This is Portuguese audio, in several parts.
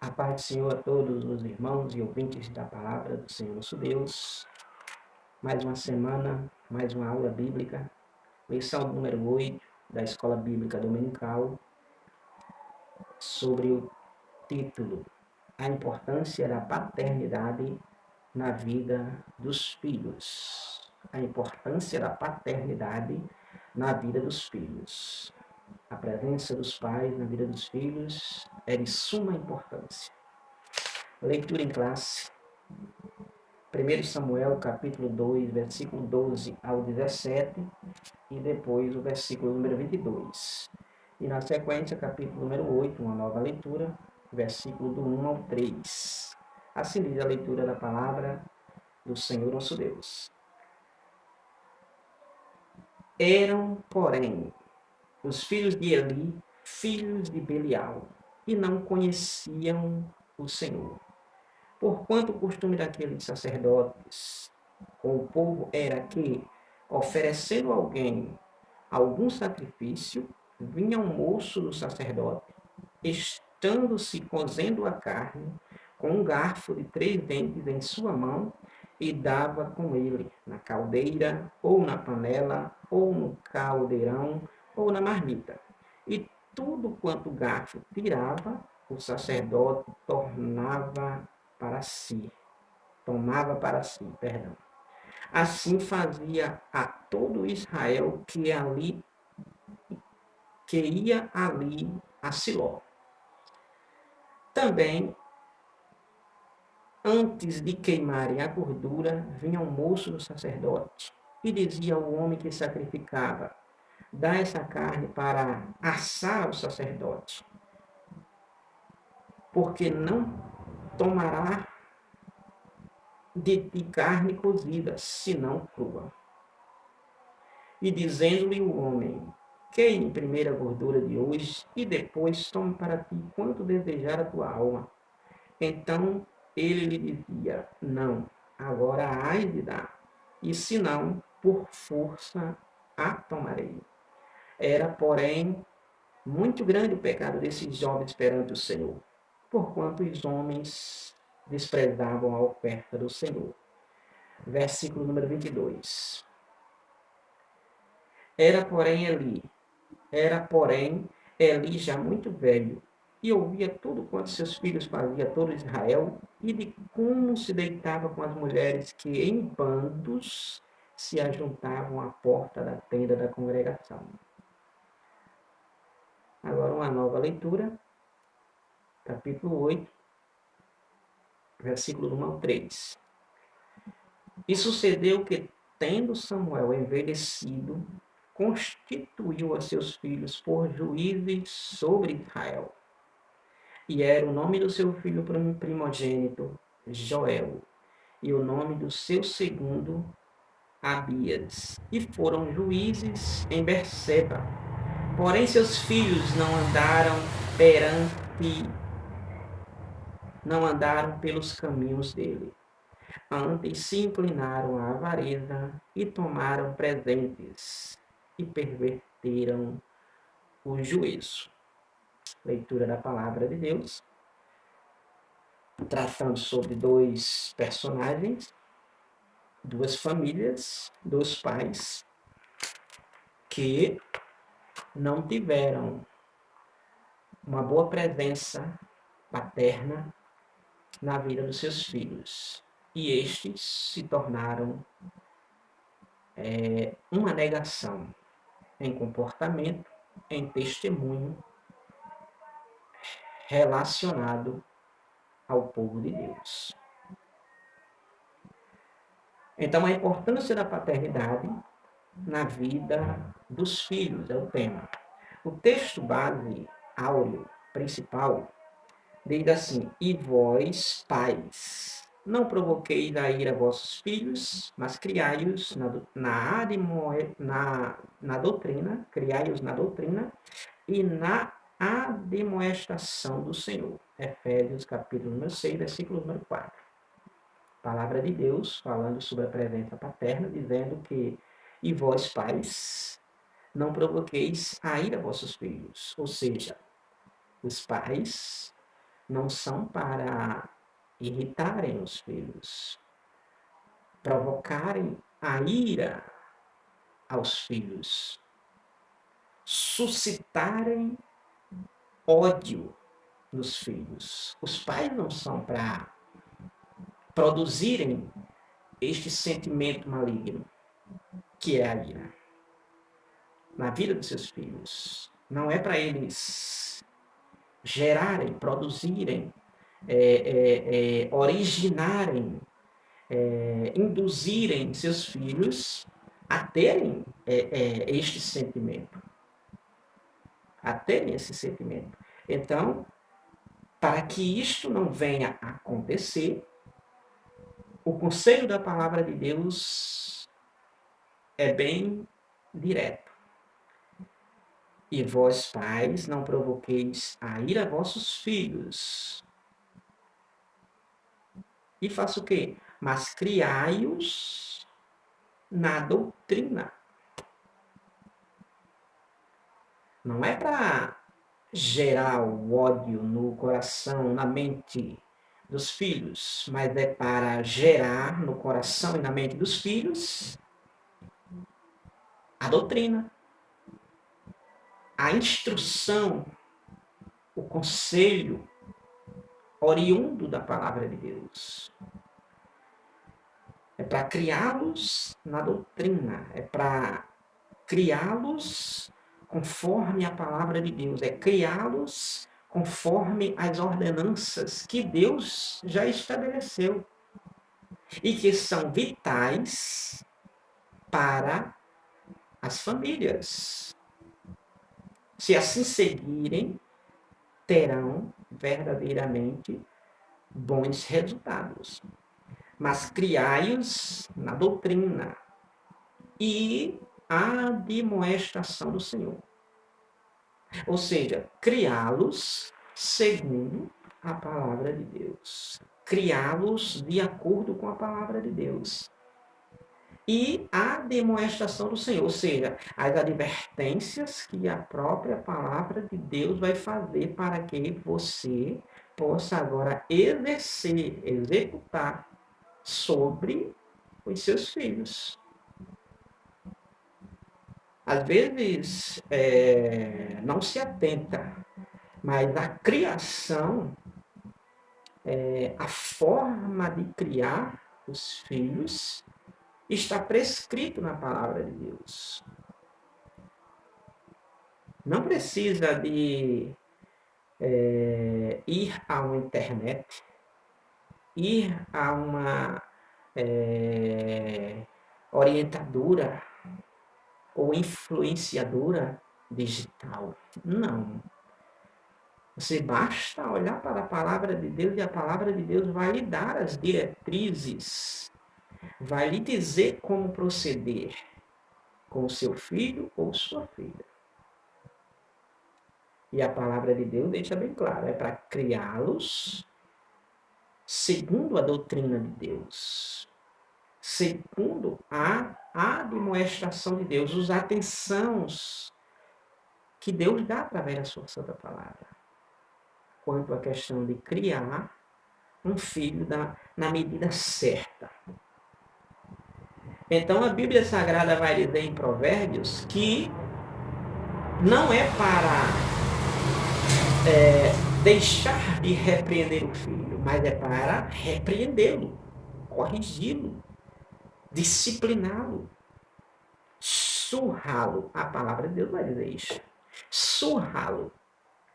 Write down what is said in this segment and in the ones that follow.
A paz do Senhor a todos os irmãos e ouvintes da palavra do Senhor nosso Deus. Mais uma semana, mais uma aula bíblica. Lição número 8 da Escola Bíblica Dominical, sobre o título A Importância da Paternidade na Vida dos Filhos. A importância da paternidade na vida dos filhos. A presença dos pais na vida dos filhos é de suma importância. Leitura em classe. 1 Samuel, capítulo 2, versículo 12 ao 17, e depois o versículo número 22. E na sequência, capítulo número 8, uma nova leitura, versículo do 1 ao 3. Assim diz a leitura da palavra do Senhor nosso Deus. Eram, porém, os filhos de Eli, filhos de Belial, e não conheciam o Senhor. Porquanto o costume daqueles sacerdotes com o povo era que, oferecendo alguém algum sacrifício, vinha um moço do sacerdote, estando-se cozendo a carne, com um garfo de 3 dentes em sua mão, e dava com ele na caldeira, ou na panela, ou no caldeirão, ou na marmita. E tudo quanto o garfo tirava, o sacerdote tomava para si. Assim fazia a todo Israel que ia ali a Siló. Também, antes de queimarem a gordura, vinha um moço do sacerdote e dizia ao homem que sacrificava: dá essa carne para assar ao sacerdote, porque não tomará de ti carne cozida, senão crua. E dizendo-lhe o homem: queime primeiro a gordura de hoje, e depois tome para ti quanto desejar a tua alma. Então ele lhe dizia: não, agora hás de dar, e se não, por força a tomarei. Era, porém, muito grande o pecado desses jovens perante o Senhor, porquanto os homens desprezavam a oferta do Senhor. Versículo número 22. Era, porém, Eli já muito velho, e ouvia tudo quanto seus filhos faziam a todo Israel, e de como se deitava com as mulheres que em bandos se ajuntavam à porta da tenda da congregação. Agora uma nova leitura, capítulo 8, versículo 1 ao 3. E sucedeu que, tendo Samuel envelhecido, constituiu a seus filhos por juízes sobre Israel. E era o nome do seu filho primogênito, Joel, e o nome do seu segundo, Abias. E foram juízes em Berseba. Porém seus filhos não andaram pelos caminhos dele. Antes se inclinaram à avareza e tomaram presentes e perverteram o juízo. Leitura da palavra de Deus, tratando sobre 2 personagens, 2 famílias, 2 pais que não tiveram uma boa presença paterna na vida dos seus filhos. E estes se tornaram uma negação em comportamento, em testemunho, relacionado ao povo de Deus. Então, a importância da paternidade na vida dos filhos é o tema. O texto base áureo principal diz assim: e vós, pais, não provoqueis a ira vossos filhos, mas criai-os na doutrina, criai-os na doutrina e na admoestação do Senhor. Efésios, capítulo número 6, versículo número 4. Palavra de Deus, falando sobre a presença paterna, dizendo que, e vós, pais, não provoqueis a ira vossos filhos. Ou seja, os pais não são para irritarem os filhos, provocarem a ira aos filhos, suscitarem ódio nos filhos. Os pais não são para produzirem este sentimento maligno, que é a ira, na vida dos seus filhos. Não é para eles gerarem, produzirem, originarem, induzirem seus filhos a terem este sentimento, a terem esse sentimento. Então, para que isto não venha a acontecer, o conselho da palavra de Deus é bem direto. E vós, pais, não provoqueis a ira a vossos filhos. E faça o quê? Mas criai-os na doutrina. Não é para gerar o ódio no coração, na mente dos filhos, mas é para gerar no coração e na mente dos filhos a doutrina, a instrução, o conselho oriundo da palavra de Deus. É para criá-los na doutrina, é para criá-los conforme a palavra de Deus, é criá-los conforme as ordenanças que Deus já estabeleceu e que são vitais para as famílias. Se assim seguirem, terão verdadeiramente bons resultados. Mas criai-os na doutrina e a admoestação do Senhor. Ou seja, criá-los segundo a palavra de Deus. Criá-los de acordo com a palavra de Deus. E a demonstração do Senhor, ou seja, as advertências que a própria palavra de Deus vai fazer para que você possa agora exercer, executar sobre os seus filhos. Às vezes não se atenta, mas a criação, a forma de criar os filhos está prescrito na palavra de Deus. Não precisa de ir a uma internet, ir a uma orientadora ou influenciadora digital. Não. Você basta olhar para a palavra de Deus e a palavra de Deus vai lhe dar as diretrizes, vai lhe dizer como proceder com o seu filho ou sua filha. E a palavra de Deus deixa bem claro, é para criá-los segundo a doutrina de Deus, segundo a admoestação de Deus, os atenções que Deus dá através da sua santa palavra, quanto à questão de criar um filho na medida certa. Então a Bíblia Sagrada vai dizer em Provérbios que não é para deixar de repreender o filho, mas é para repreendê-lo, corrigi-lo, discipliná-lo, surrá-lo. A palavra de Deus vai dizer isso. Surrá-lo.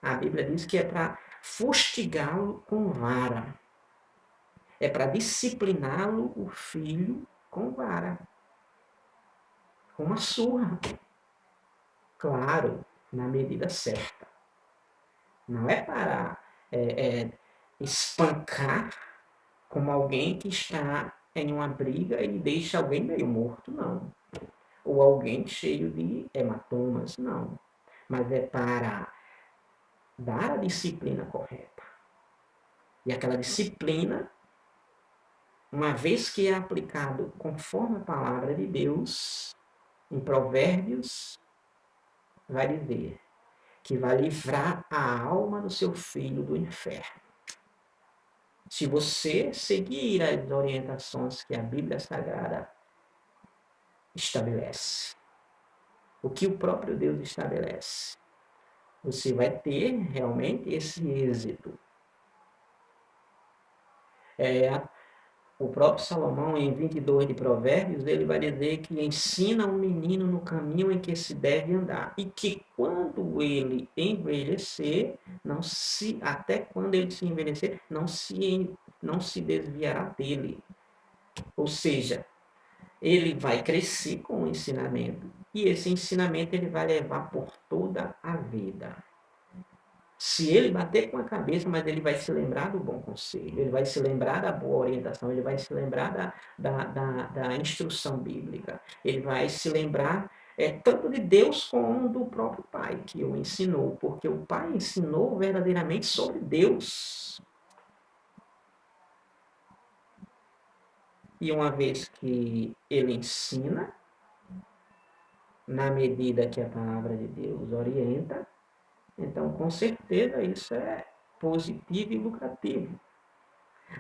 A Bíblia diz que é para fustigá-lo com vara. É para discipliná-lo, o filho, com vara. Com uma surra. Claro, na medida certa. Não é para espancar como alguém que está em uma briga e deixa alguém meio morto, não. Ou alguém cheio de hematomas, não. Mas é para dar a disciplina correta. E aquela disciplina, uma vez que é aplicado conforme a palavra de Deus, em Provérbios, vai dizer que vai livrar a alma do seu filho do inferno. Se você seguir as orientações que a Bíblia Sagrada estabelece, o que o próprio Deus estabelece, você vai ter realmente esse êxito. O próprio Salomão, em 22 de Provérbios, ele vai dizer que ensina um menino no caminho em que se deve andar. E que quando ele envelhecer, até quando ele se envelhecer, não se desviará dele. Ou seja, ele vai crescer com o ensinamento. E esse ensinamento ele vai levar por toda a vida. Se ele bater com a cabeça, mas ele vai se lembrar do bom conselho, ele vai se lembrar da boa orientação, ele vai se lembrar da instrução bíblica, ele vai se lembrar tanto de Deus como do próprio Pai que o ensinou, porque o Pai ensinou verdadeiramente sobre Deus. E uma vez que ele ensina, na medida que a palavra de Deus orienta, então com certeza isso é positivo e lucrativo.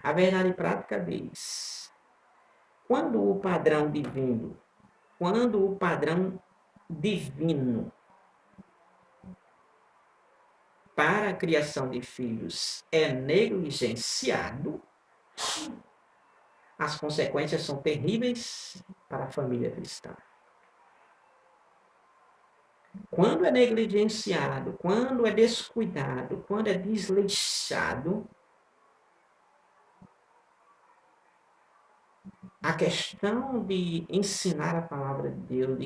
A verdade prática diz: quando o padrão divino para a criação de filhos é negligenciado, as consequências são terríveis para a família cristã. Quando é negligenciado, quando é descuidado, quando é desleixado, a questão de ensinar a palavra de Deus,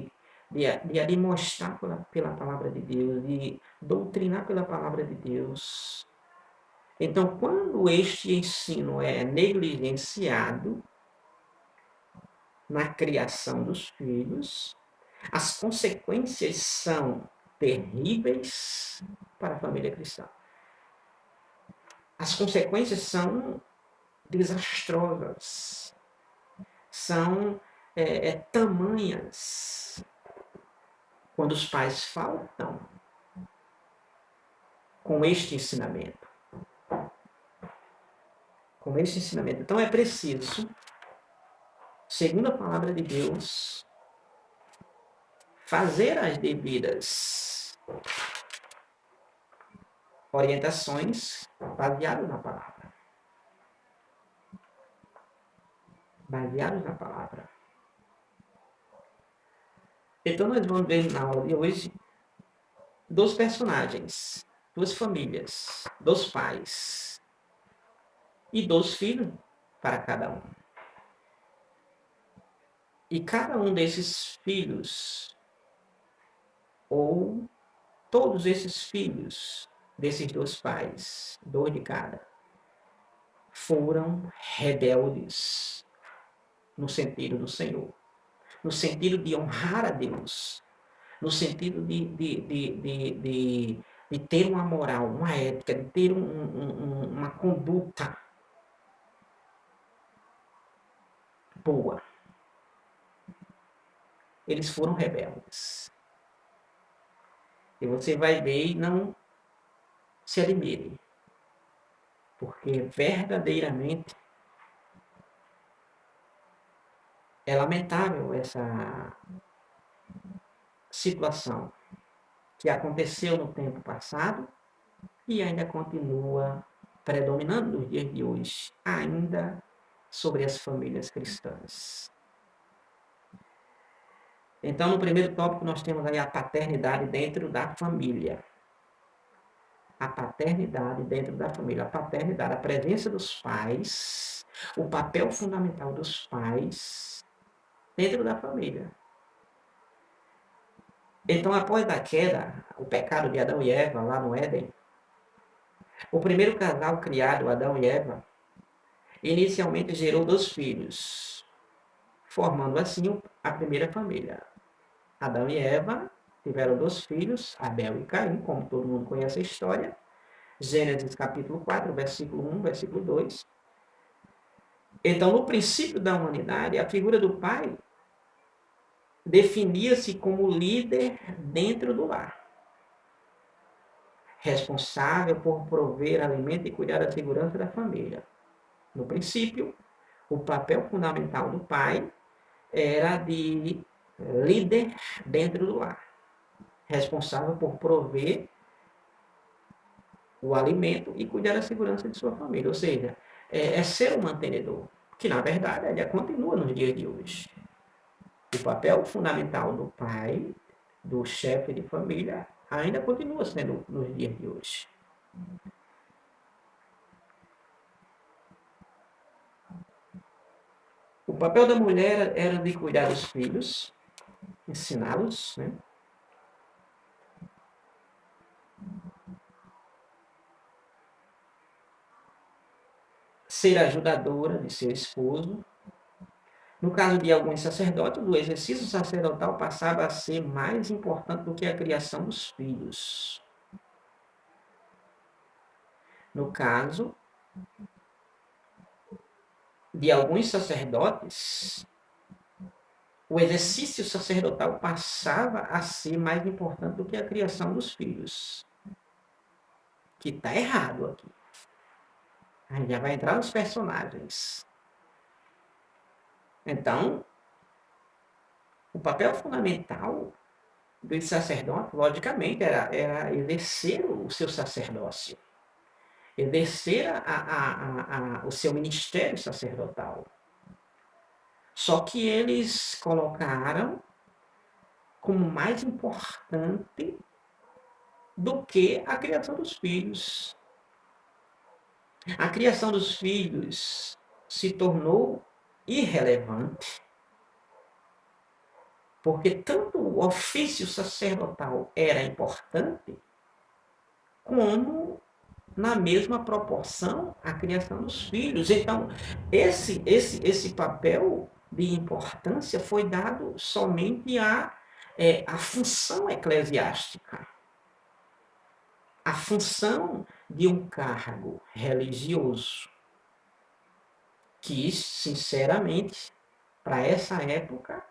de mostrar pela palavra de Deus, de doutrinar pela palavra de Deus. Então, quando este ensino é negligenciado na criação dos filhos, as consequências são terríveis para a família cristã. As consequências são desastrosas, são tamanhas. Quando os pais faltam com este ensinamento. Então é preciso, segundo a palavra de Deus, fazer as devidas orientações baseadas na palavra. Então nós vamos ver na aula de hoje 2 personagens, 2 famílias, 2 pais e 2 filhos para cada um. E cada um desses filhos, ou todos esses filhos desses 2 pais, 2 de cada, foram rebeldes no sentido do Senhor, no sentido de honrar a Deus, no sentido de ter uma moral, uma ética, de ter uma conduta boa. Eles foram rebeldes. E você vai ver e não se admire, porque verdadeiramente é lamentável essa situação que aconteceu no tempo passado e ainda continua predominando nos dias de hoje, ainda sobre as famílias cristãs. Então, no primeiro tópico, nós temos aí a paternidade dentro da família. A paternidade dentro da família. A paternidade, a presença dos pais, o papel fundamental dos pais dentro da família. Então, após a queda, o pecado de Adão e Eva lá no Éden, o primeiro casal criado, Adão e Eva, inicialmente gerou 2 filhos, formando assim a primeira família. Adão e Eva tiveram 2 filhos, Abel e Caim, como todo mundo conhece a história. Gênesis capítulo 4, versículo 1, versículo 2. Então, no princípio da humanidade, a figura do pai definia-se como líder dentro do lar, responsável por prover alimento e cuidar da segurança da família. No princípio, o papel fundamental do pai era de líder dentro do lar, responsável por prover o alimento e cuidar da segurança de sua família. Ou seja, é ser um mantenedor, que na verdade ele continua nos dias de hoje. O papel fundamental do pai, do chefe de família, ainda continua sendo nos dias de hoje. O papel da mulher era de cuidar dos filhos, ensiná-los, né? Ser ajudadora de seu esposo. No caso de alguns sacerdotes, o exercício sacerdotal passava a ser mais importante do que a criação dos filhos. No caso de alguns sacerdotes, o exercício sacerdotal passava a ser mais importante do que a criação dos filhos. Que está errado aqui. A gente já vai entrar nos personagens. Então, o papel fundamental dos sacerdotes, logicamente, era exercer o seu sacerdócio, exercer o seu ministério sacerdotal. Só que eles colocaram como mais importante do que a criação dos filhos. A criação dos filhos se tornou irrelevante, porque tanto o ofício sacerdotal era importante, como, na mesma proporção, a criação dos filhos. Então, esse papel de importância foi dado somente à função eclesiástica. A função de um cargo religioso, que, sinceramente, para essa época,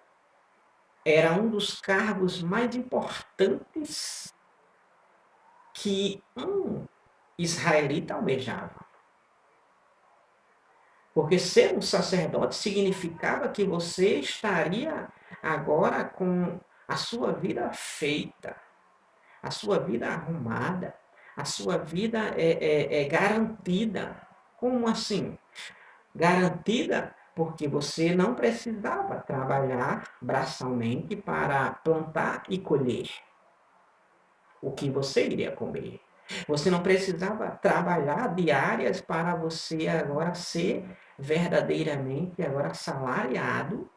era um dos cargos mais importantes que um israelita almejava. Porque ser um sacerdote significava que você estaria agora com a sua vida feita, a sua vida arrumada, a sua vida garantida. Como assim? Garantida porque você não precisava trabalhar braçalmente para plantar e colher o que você iria comer. Você não precisava trabalhar diárias para você agora ser verdadeiramente agora assalariado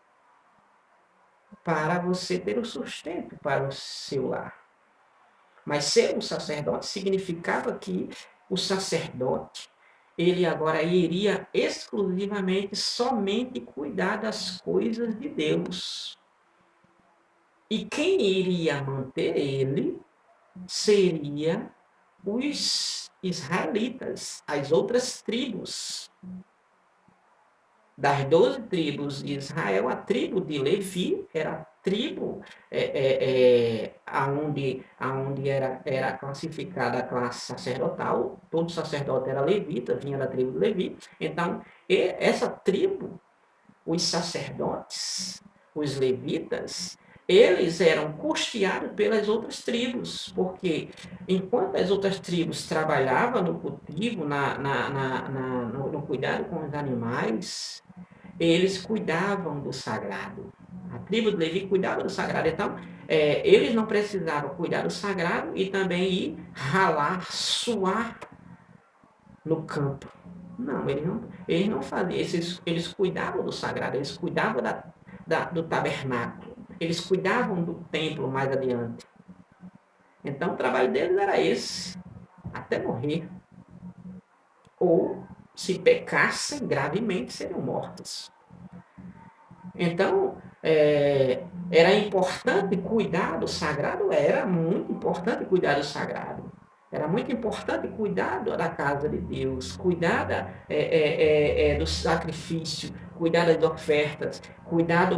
para você ter o sustento para o seu lar. Mas ser um sacerdote significava que o sacerdote, ele agora iria exclusivamente, somente cuidar das coisas de Deus. E quem iria manter ele seria os israelitas, as outras tribos. Das 12 tribos de Israel, a tribo de Levi era a tribo aonde era classificada a classe sacerdotal. Todo sacerdote era levita, vinha da tribo de Levi. Então, essa tribo, os sacerdotes, os levitas, eles eram custeados pelas outras tribos, porque enquanto as outras tribos trabalhavam no cultivo, no cuidado com os animais, eles cuidavam do sagrado. A tribo de Levi cuidava do sagrado. Então, eles não precisavam cuidar do sagrado e também ir ralar, suar no campo. Não, eles não faziam. Eles cuidavam do sagrado, eles cuidavam do tabernáculo, eles cuidavam do templo mais adiante. Então, o trabalho deles era esse, até morrer. Ou, se pecassem gravemente, seriam mortos. Então, era importante cuidar do sagrado? Era muito importante cuidar do sagrado. Era muito importante cuidar da casa de Deus, cuidar do sacrifício, cuidar das ofertas, cuidar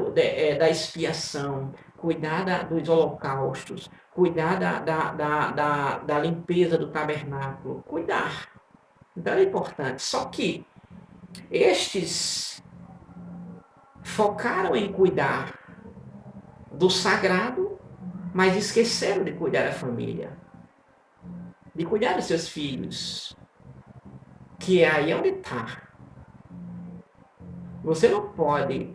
da expiação, cuidar dos holocaustos, cuidar da limpeza do tabernáculo, cuidar. Então era importante. Só que Estes focaram em cuidar do sagrado, mas esqueceram de cuidar da família, de cuidar dos seus filhos, que é aí onde está. Você não pode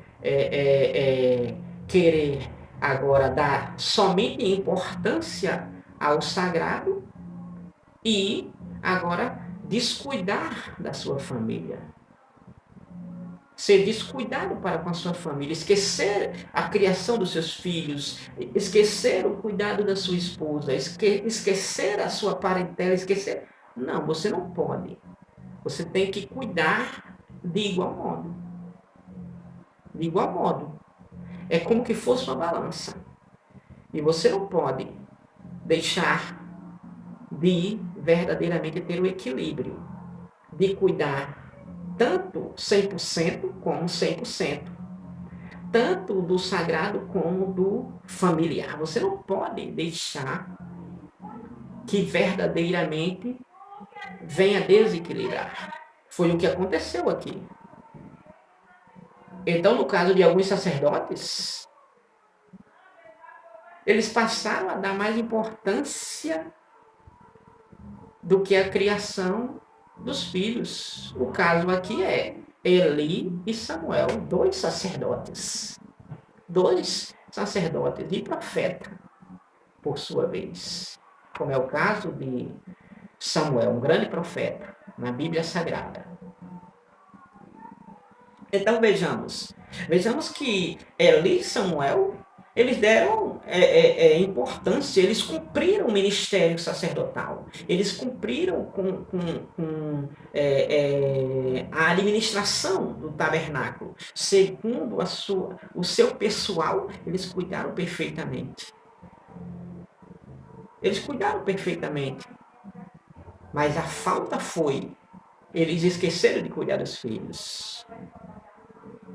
querer agora dar somente importância ao sagrado e agora descuidar da sua família. Ser descuidado para com a sua família, esquecer a criação dos seus filhos, esquecer o cuidado da sua esposa, esquecer a sua parentela, esquecer. Não, você não pode. Você tem que cuidar de igual modo. De igual modo. É como que fosse uma balança. E você não pode deixar de verdadeiramente ter o equilíbrio, de cuidar tanto 100% como 100%, tanto do sagrado como do familiar. Você não pode deixar que verdadeiramente venha desequilibrar. Foi o que aconteceu aqui. Então, no caso de alguns sacerdotes, eles passaram a dar mais importância do que a criação dos filhos. O caso aqui é Eli e Samuel, dois sacerdotes e profeta, por sua vez, como é o caso de Samuel, um grande profeta na Bíblia Sagrada. Então vejamos que Eli e Samuel, eles deram importância, eles cumpriram o ministério sacerdotal, eles cumpriram com a administração do tabernáculo, segundo o seu pessoal, eles cuidaram perfeitamente. Eles cuidaram perfeitamente, mas a falta foi, eles esqueceram de cuidar dos filhos.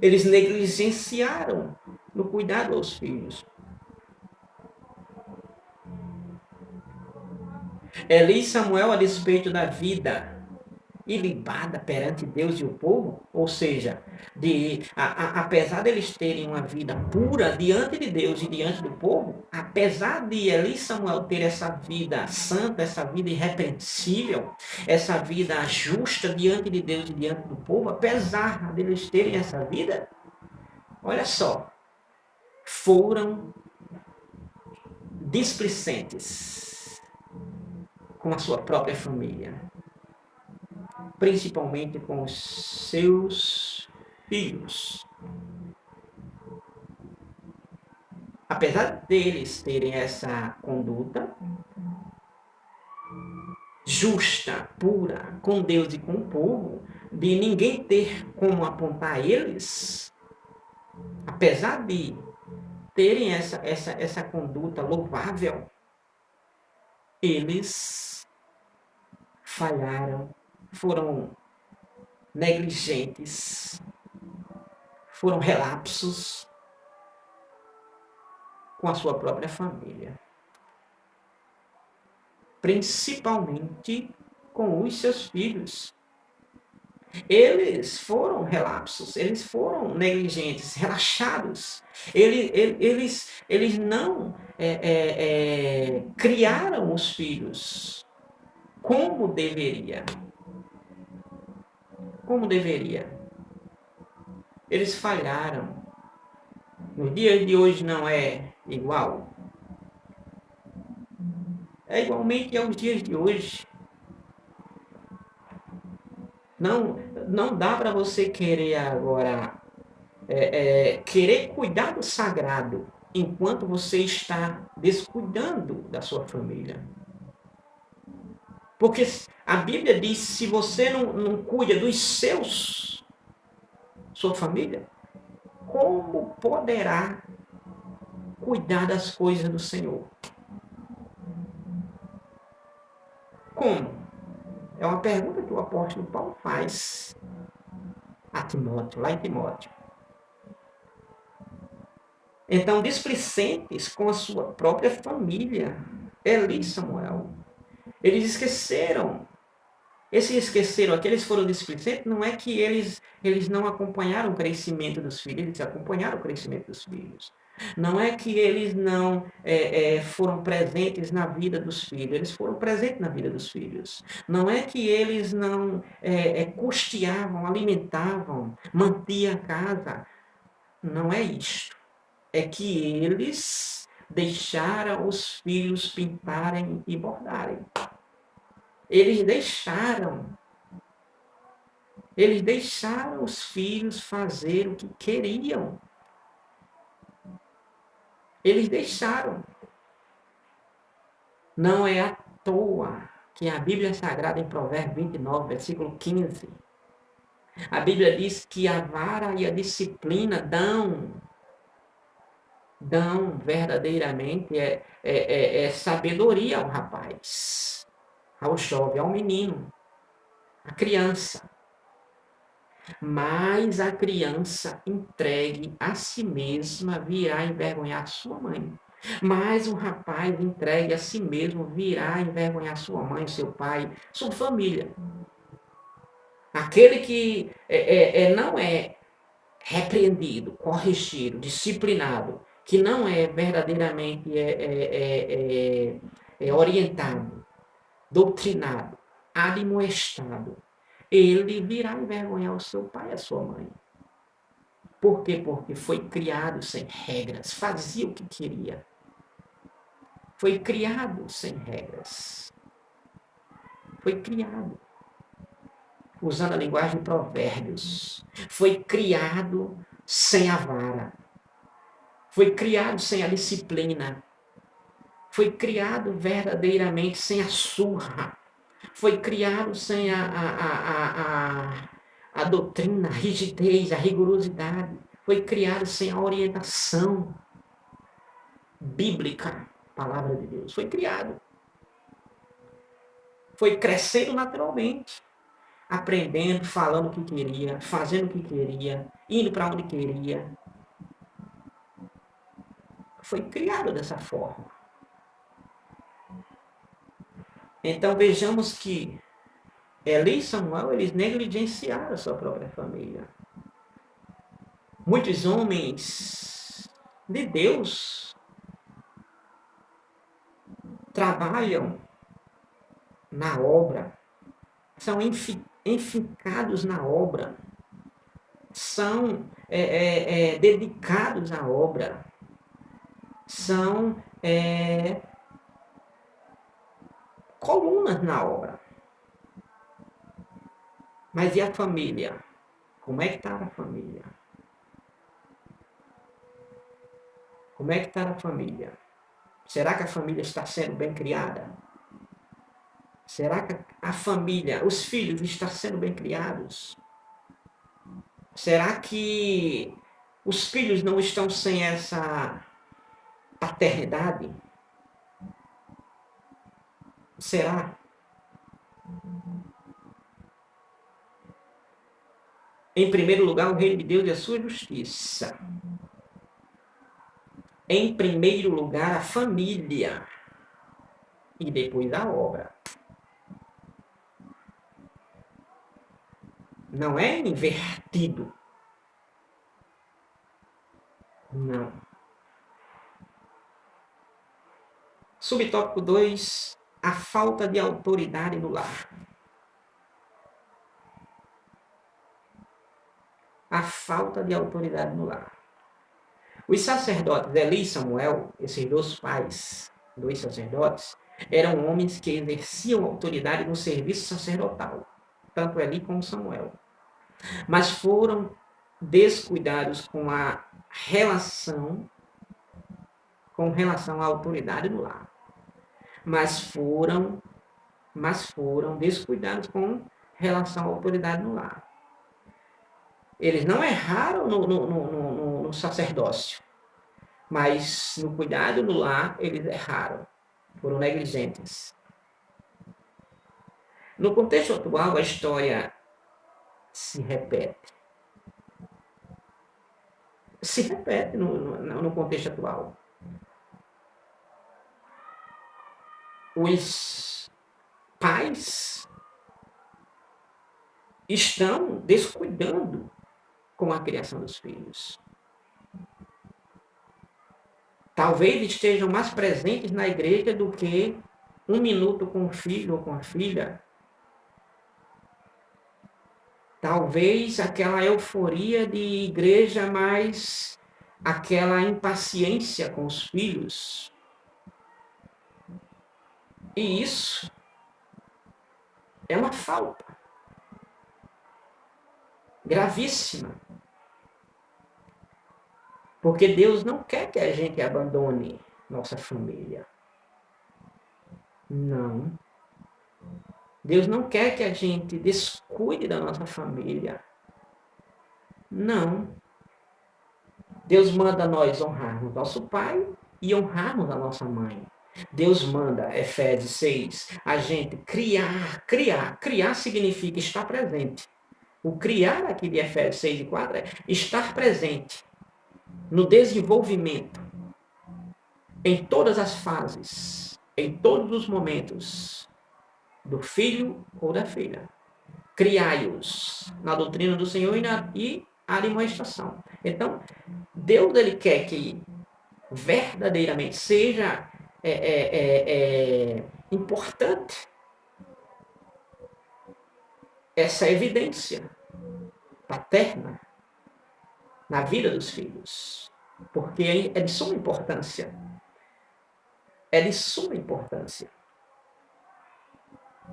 Eles negligenciaram no cuidado aos filhos. Eli e Samuel, a despeito da vida ilibada perante Deus e o povo, ou seja, apesar de eles terem uma vida pura diante de Deus e diante do povo, apesar de Eli e Samuel ter essa vida santa, essa vida irrepreensível, essa vida justa diante de Deus e diante do povo, apesar de eles terem essa vida, olha só, foram displicentes com a sua própria família, principalmente com os seus filhos. Apesar deles terem essa conduta justa, pura, com Deus e com o povo, de ninguém ter como apontar eles, apesar de terem essa conduta louvável, eles falharam, foram negligentes, foram relapsos com a sua própria família, principalmente com os seus filhos. Eles foram relapsos, eles foram negligentes, relaxados. Eles não criaram os filhos como deveria. Como deveria. Eles falharam. Nos dias de hoje não é igual. É igualmente aos dias de hoje. Não dá para você querer agora querer cuidar do sagrado enquanto você está descuidando da sua família. Porque a Bíblia diz, se você não cuida dos seus, sua família, como poderá cuidar das coisas do Senhor? Como? É uma pergunta que o apóstolo Paulo faz a Timóteo, lá em Timóteo. Então, displicentes com a sua própria família, Eli e Samuel, eles esqueceram Eles se esqueceram, aqueles foram displicentes, não é que eles não acompanharam o crescimento dos filhos, eles acompanharam o crescimento dos filhos. Não é que eles não foram presentes na vida dos filhos, eles foram presentes na vida dos filhos. Não é que eles não custeavam, alimentavam, mantinham a casa. Não é isto. É que eles deixaram os filhos pintarem e bordarem. Eles deixaram os filhos fazer o que queriam. Eles deixaram. Não é à toa que a Bíblia Sagrada, em Provérbios 29, versículo 15, a Bíblia diz que a vara e a disciplina dão verdadeiramente sabedoria ao rapaz, ao jovem, ao menino, à criança. Mas a criança entregue a si mesma virá envergonhar sua mãe. Mas o rapaz entregue a si mesmo virá envergonhar sua mãe, seu pai, sua família. Aquele que não é repreendido, corrigido, disciplinado, que não é verdadeiramente orientado, doutrinado, admoestado, ele virá envergonhar o seu pai e a sua mãe. Por quê? Porque foi criado sem regras, fazia o que queria. Foi criado sem regras. Foi criado, usando a linguagem de provérbios. Foi criado sem a vara. Foi criado sem a disciplina. Foi criado verdadeiramente sem a surra. Foi criado sem a doutrina, a rigidez, a rigorosidade. Foi criado sem a orientação bíblica, palavra de Deus. Foi criado. Foi crescendo naturalmente. Aprendendo, falando o que queria, fazendo o que queria, indo para onde queria. Foi criado dessa forma. Então vejamos que Eli e Samuel, eles negligenciaram a sua própria família. Muitos homens de Deus trabalham na obra, são enfincados na obra, são dedicados à obra, são colunas na obra. Mas e a família? Como é que está a família? Como é que está a família? Será que a família está sendo bem criada? Será que a família, os filhos estão sendo bem criados? Será que os filhos não estão sem essa paternidade? Será? Em primeiro lugar, o reino de Deus e a sua justiça. Em primeiro lugar, a família. E depois a obra. Não é invertido. Não. Subtópico 2. A falta de autoridade no lar. A falta de autoridade no lar. Os sacerdotes, Eli e Samuel, esses dois pais, dois sacerdotes, eram homens que exerciam autoridade no serviço sacerdotal, tanto Eli como Samuel. Mas foram descuidados com relação à autoridade no lar. Mas foram descuidados com relação à autoridade no lar. Eles não erraram no sacerdócio, mas no cuidado no lar eles erraram, foram negligentes. No contexto atual, a história se repete. Se repete no contexto atual. Os pais estão descuidando com a criação dos filhos. Talvez estejam mais presentes na igreja do que um minuto com o filho ou com a filha. Talvez aquela euforia de igreja, mais aquela impaciência com os filhos. E isso é uma falta gravíssima. Porque Deus não quer que a gente abandone nossa família. Não. Deus não quer que a gente descuide da nossa família. Não. Deus manda nós honrarmos nosso pai e honrarmos a nossa mãe. Deus manda, Efésios 6, a gente criar. Criar significa estar presente. O criar aqui de Efésios 6 e 4 é estar presente no desenvolvimento, em todas as fases, em todos os momentos, do filho ou da filha. Criai-os na doutrina do Senhor e a admoestação. Então, Deus ele quer que verdadeiramente seja importante essa evidência paterna na vida dos filhos, porque é de suma importância. É de suma importância.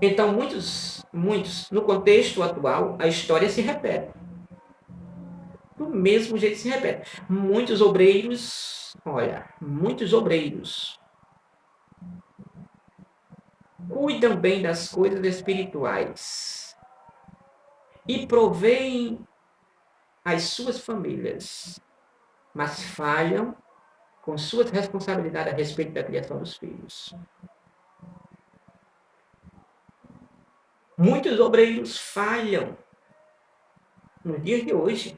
Então, muitos, no contexto atual, a história se repete. Do mesmo jeito se repete. Muitos obreiros cuidam bem das coisas espirituais e proveem as suas famílias, mas falham com suas responsabilidades a respeito da criação dos filhos. Muitos obreiros falham nos dias de hoje,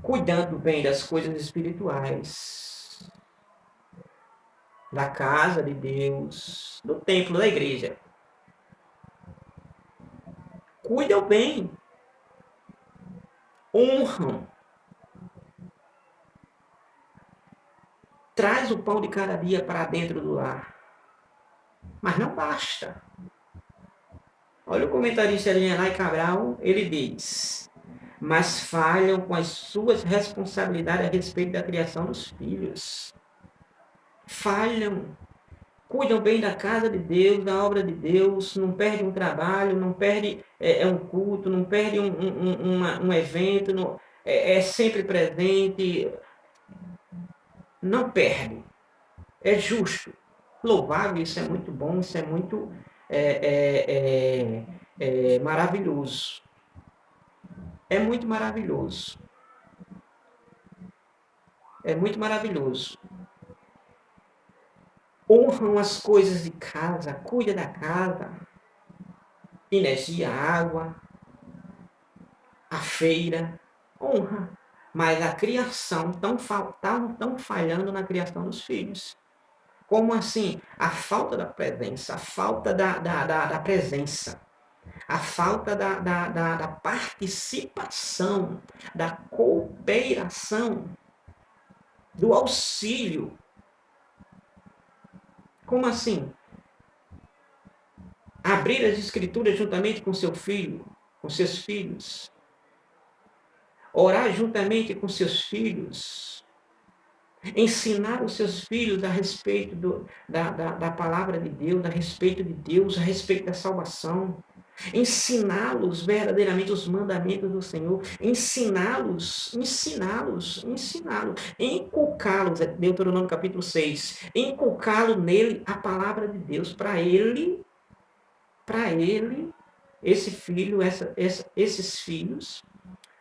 cuidando bem das coisas espirituais, da casa de Deus, do templo da igreja. Cuidam bem, honram, traz o pão de cada dia para dentro do lar. Mas não basta. Olha o comentarista Genai Cabral, ele diz: mas falham com as suas responsabilidades a respeito da criação dos filhos. Falham. Cuidam bem da casa de Deus, da obra de Deus, não perde um trabalho, não perde um culto, não perde um evento, não, é sempre presente, não perde. É justo. Louvável, isso é muito bom, isso é muito maravilhoso. É muito maravilhoso. É muito maravilhoso. Honram as coisas de casa, cuida da casa, energia, água, a feira, honra. Mas a criação, estão falhando na criação dos filhos. Como assim? A falta da presença, a falta da presença, a falta da participação, da cooperação, do auxílio. Como assim? Abrir as escrituras juntamente com seu filho, com seus filhos. Orar juntamente com seus filhos. Ensinar os seus filhos a respeito da palavra de Deus, a respeito de Deus, a respeito da salvação. Ensiná-los verdadeiramente os mandamentos do Senhor. Ensiná-los. Inculcá-los, Deuteronômio capítulo 6. Inculcá-lo nele a palavra de Deus, para ele, esse filho, esses filhos,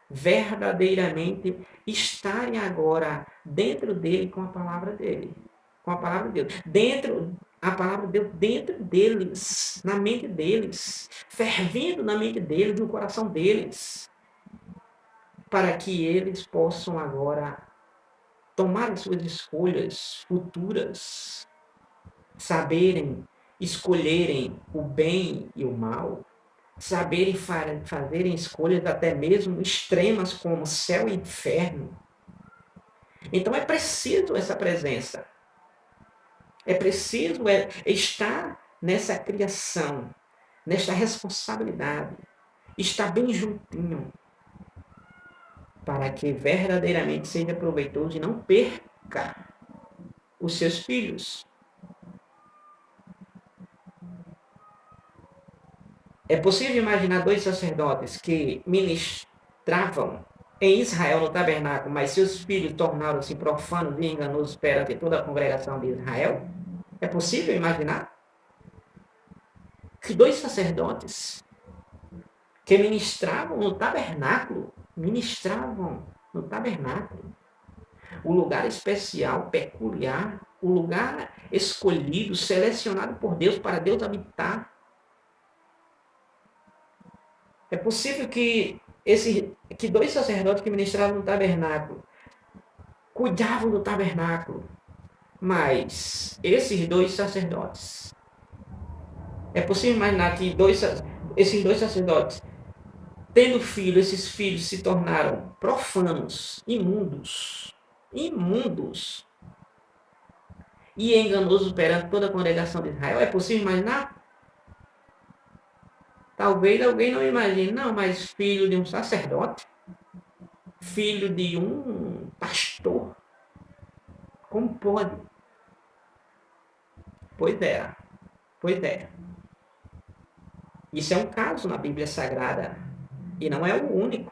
verdadeiramente estarem agora dentro dele com a palavra dele. Com a palavra de Deus. A palavra de Deus dentro deles, na mente deles, fervendo na mente deles, no coração deles, para que eles possam agora tomar as suas escolhas futuras, saberem escolherem o bem e o mal, saberem fazerem escolhas até mesmo extremas como céu e inferno. Então é preciso essa presença. É preciso estar nessa criação, nesta responsabilidade, estar bem juntinho, para que verdadeiramente seja proveitoso e não perca os seus filhos. É possível imaginar dois sacerdotes que ministravam em Israel no tabernáculo, mas seus filhos tornaram-se profanos e enganosos perante toda a congregação de Israel? É possível imaginar que dois sacerdotes que ministravam no tabernáculo, o lugar especial, peculiar, o lugar escolhido, selecionado por Deus para Deus habitar. É possível que dois sacerdotes que ministravam no tabernáculo cuidavam do tabernáculo, mas esses dois sacerdotes, é possível imaginar que esses dois sacerdotes, tendo filhos, esses filhos se tornaram profanos, imundos, e enganosos perante toda a congregação de Israel? É possível imaginar? Talvez alguém não imagine, não, mas filho de um sacerdote, filho de um pastor, como pode? Pois é. Isso é um caso na Bíblia Sagrada e não é o único.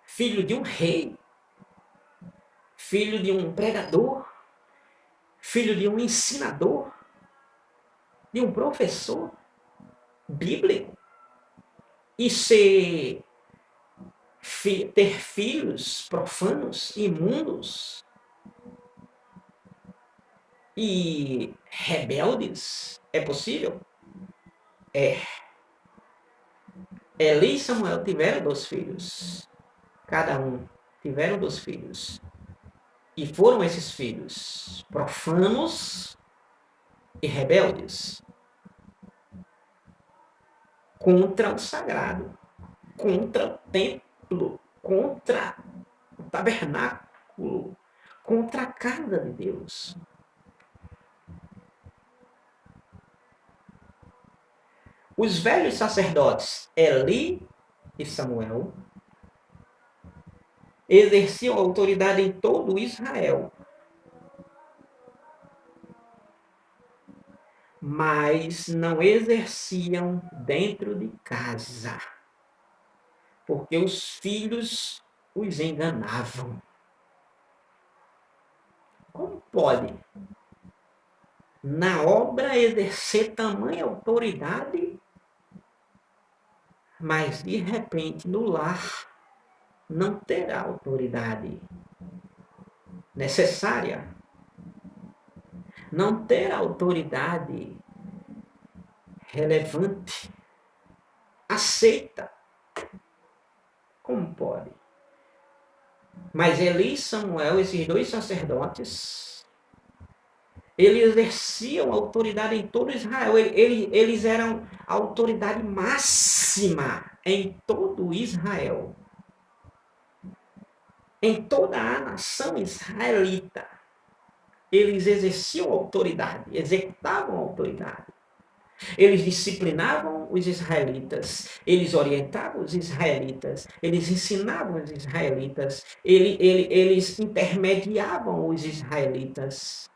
Filho de um rei, filho de um pregador, filho de um ensinador, de um professor bíblico, e ter filhos profanos, imundos e rebeldes, é possível? É. Eli e Samuel tiveram 2 filhos, cada um tiveram 2 filhos, e foram esses filhos profanos e rebeldes contra o sagrado, contra o templo, contra o tabernáculo, contra a casa de Deus. Os velhos sacerdotes Eli e Samuel exerciam autoridade em todo Israel, mas não exerciam dentro de casa, porque os filhos os enganavam. Como pode, na obra, exercer tamanha autoridade, mas de repente no lar não terá autoridade necessária, não ter autoridade relevante, aceita? Como pode? Mas Eli e Samuel, esses 2 sacerdotes, eles exerciam autoridade em todo Israel. Eles eram a autoridade máxima em todo Israel. Em toda a nação israelita. Eles exerciam autoridade, executavam autoridade. Eles disciplinavam os israelitas, eles orientavam os israelitas, eles ensinavam os israelitas, eles intermediavam os israelitas.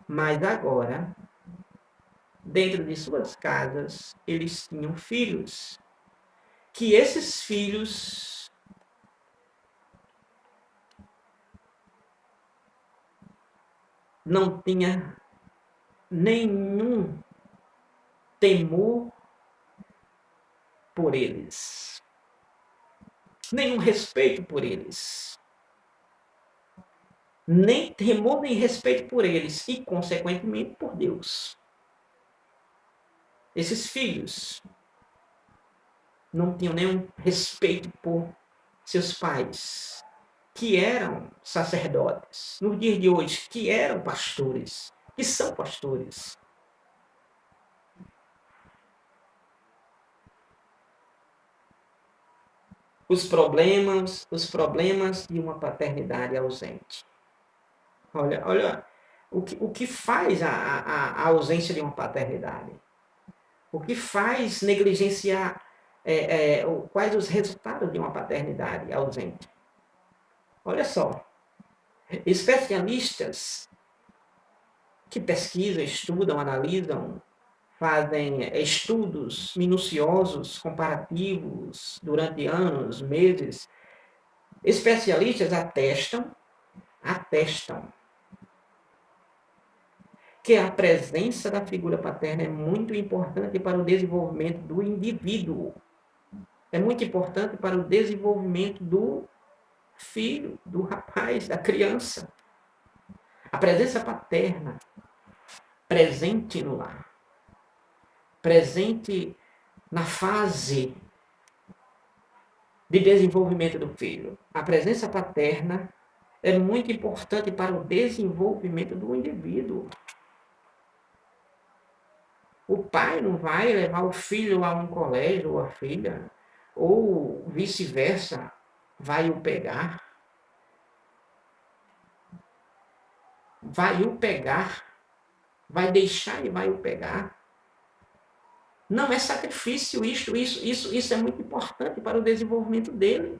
Mas agora, dentro de suas casas, eles tinham filhos, que esses filhos não tinham nenhum temor por eles, nenhum respeito por eles, nem temor nem respeito por eles e, consequentemente, por Deus. Esses filhos não tinham nenhum respeito por seus pais, que eram sacerdotes, nos dias de hoje, que eram pastores, que são pastores. Os problemas de uma paternidade ausente. Olha o que faz a ausência de uma paternidade. O que faz negligenciar quais os resultados de uma paternidade ausente. Olha só, especialistas que pesquisam, estudam, analisam, fazem estudos minuciosos, comparativos, durante anos, meses. Especialistas atestam que a presença da figura paterna é muito importante para o desenvolvimento do indivíduo. É muito importante para o desenvolvimento do filho, do rapaz, da criança. A presença paterna, presente no lar, presente na fase de desenvolvimento do filho. A presença paterna é muito importante para o desenvolvimento do indivíduo. O pai não vai levar o filho a um colégio ou a filha, ou vice-versa, vai o pegar. Vai o pegar. Vai deixar e vai o pegar. Não é sacrifício isso é muito importante para o desenvolvimento dele.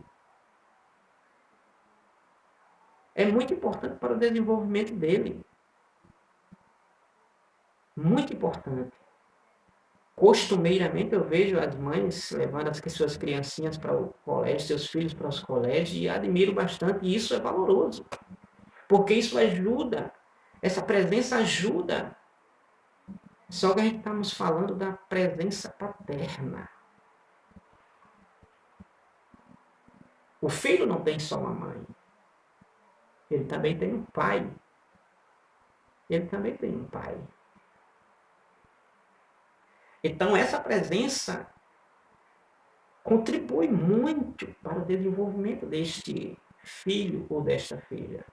É muito importante para o desenvolvimento dele. Muito importante. Costumeiramente eu vejo as mães levando as suas criancinhas para o colégio, seus filhos para os colégios, e admiro bastante, e isso é valoroso. Porque isso ajuda, essa presença ajuda. Só que a gente estamos falando da presença paterna. O filho não tem só uma mãe. Ele também tem um pai. Ele também tem um pai. Então, essa presença contribui muito para o desenvolvimento deste filho ou desta filha.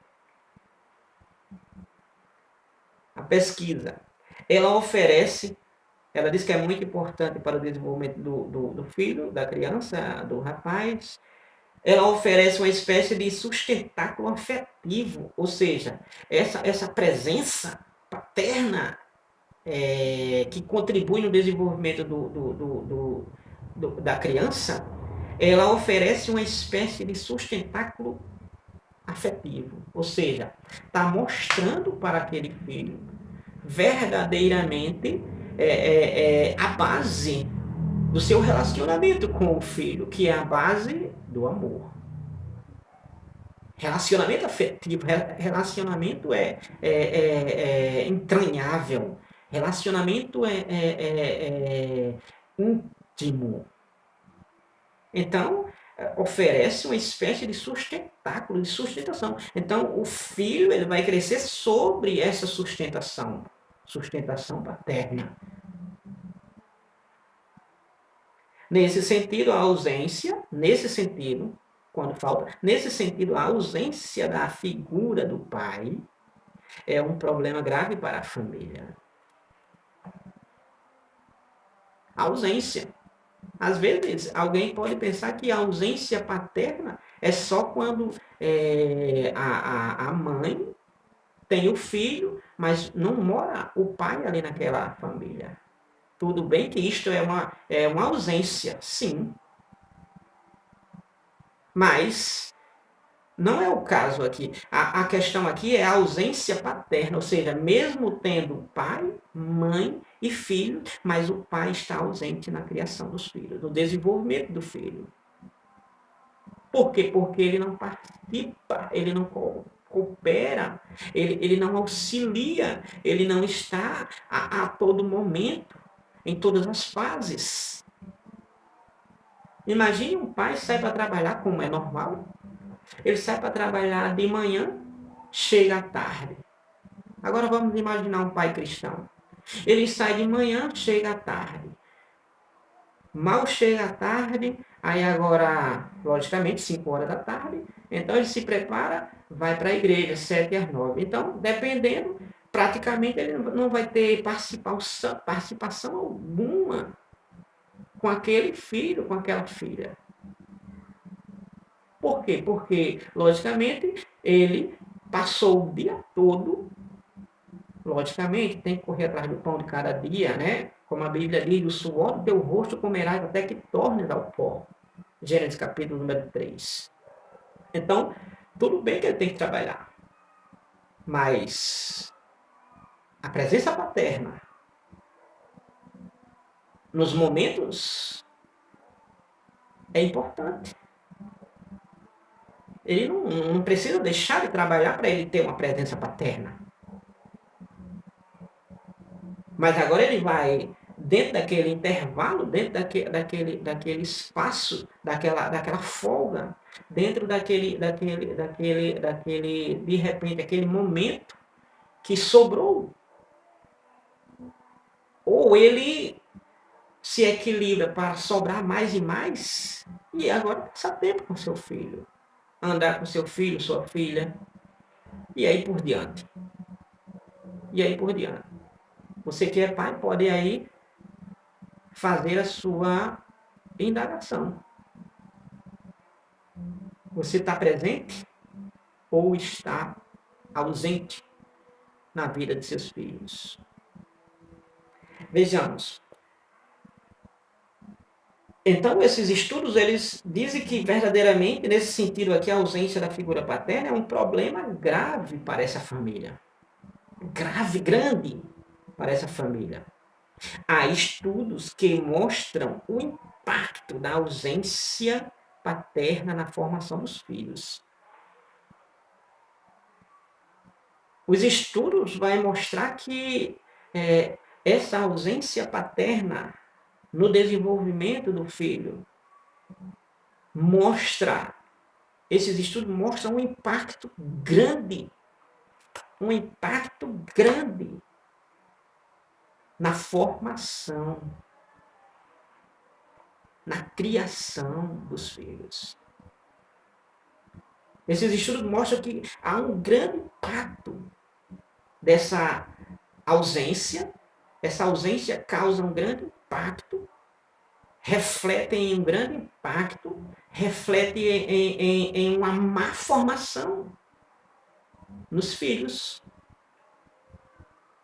A pesquisa, ela diz que é muito importante para o desenvolvimento do filho, da criança, do rapaz. Ela oferece uma espécie de sustentáculo afetivo, ou seja, essa presença paterna que contribui no desenvolvimento da criança, ela oferece uma espécie de sustentáculo afetivo, ou seja, está mostrando para aquele filho verdadeiramente a base do seu relacionamento com o filho, que é a base do amor. Relacionamento afetivo, relacionamento entranhável, relacionamento íntimo. Então, oferece uma espécie de sustentáculo, de sustentação. Então, o filho ele vai crescer sobre essa sustentação paterna. Nesse sentido, a ausência, a ausência da figura do pai é um problema grave para a família. A ausência. Às vezes, alguém pode pensar que a ausência paterna é só quando a mãe tem o filho, mas não mora o pai ali naquela família. Tudo bem que isto é uma ausência, sim. Mas não é o caso aqui. A questão aqui é a ausência paterna, ou seja, mesmo tendo pai, mãe e filho, mas o pai está ausente na criação dos filhos, no desenvolvimento do filho. Por quê? Porque ele não participa, ele não coopera, ele não auxilia, ele não está a todo momento, em todas as fases. Imagine um pai sai para trabalhar, como é normal. Ele sai para trabalhar de manhã, chega à tarde. Agora vamos imaginar um pai cristão. Ele sai de manhã, chega à tarde. Mal chega à tarde, aí agora, logicamente, 5 horas da tarde, então ele se prepara, vai para a igreja, 7 às 9. Então, dependendo, praticamente ele não vai ter participação alguma com aquele filho, com aquela filha. Por quê? Porque, logicamente, ele passou o dia todo, logicamente, tem que correr atrás do pão de cada dia, né? Como a Bíblia diz, o suor do teu rosto comerás até que tornes ao pó. Gênesis capítulo número 3. Então, tudo bem que ele tem que trabalhar, mas a presença paterna nos momentos é importante. Ele não precisa deixar de trabalhar para ele ter uma presença paterna. Mas agora ele vai, dentro daquele intervalo, dentro daquele espaço, daquela folga, dentro de repente, aquele momento que sobrou. Ou ele se equilibra para sobrar mais e mais, e agora passar tempo com seu filho, andar com seu filho, sua filha, e aí por diante. E aí por diante. Você que é pai pode aí fazer a sua indagação. Você está presente ou está ausente na vida de seus filhos? Vejamos. Então, esses estudos, eles dizem que verdadeiramente, nesse sentido aqui, a ausência da figura paterna é um problema grave para essa família. Grave, grande para essa família. Há estudos que mostram o impacto da ausência paterna na formação dos filhos. Os estudos vão mostrar que essa ausência paterna no desenvolvimento do filho esses estudos mostram um impacto grande na formação, na criação dos filhos. Esses estudos mostram que há um grande impacto dessa ausência. Essa ausência causa um grande impacto, reflete em um grande impacto, reflete em uma má formação nos filhos.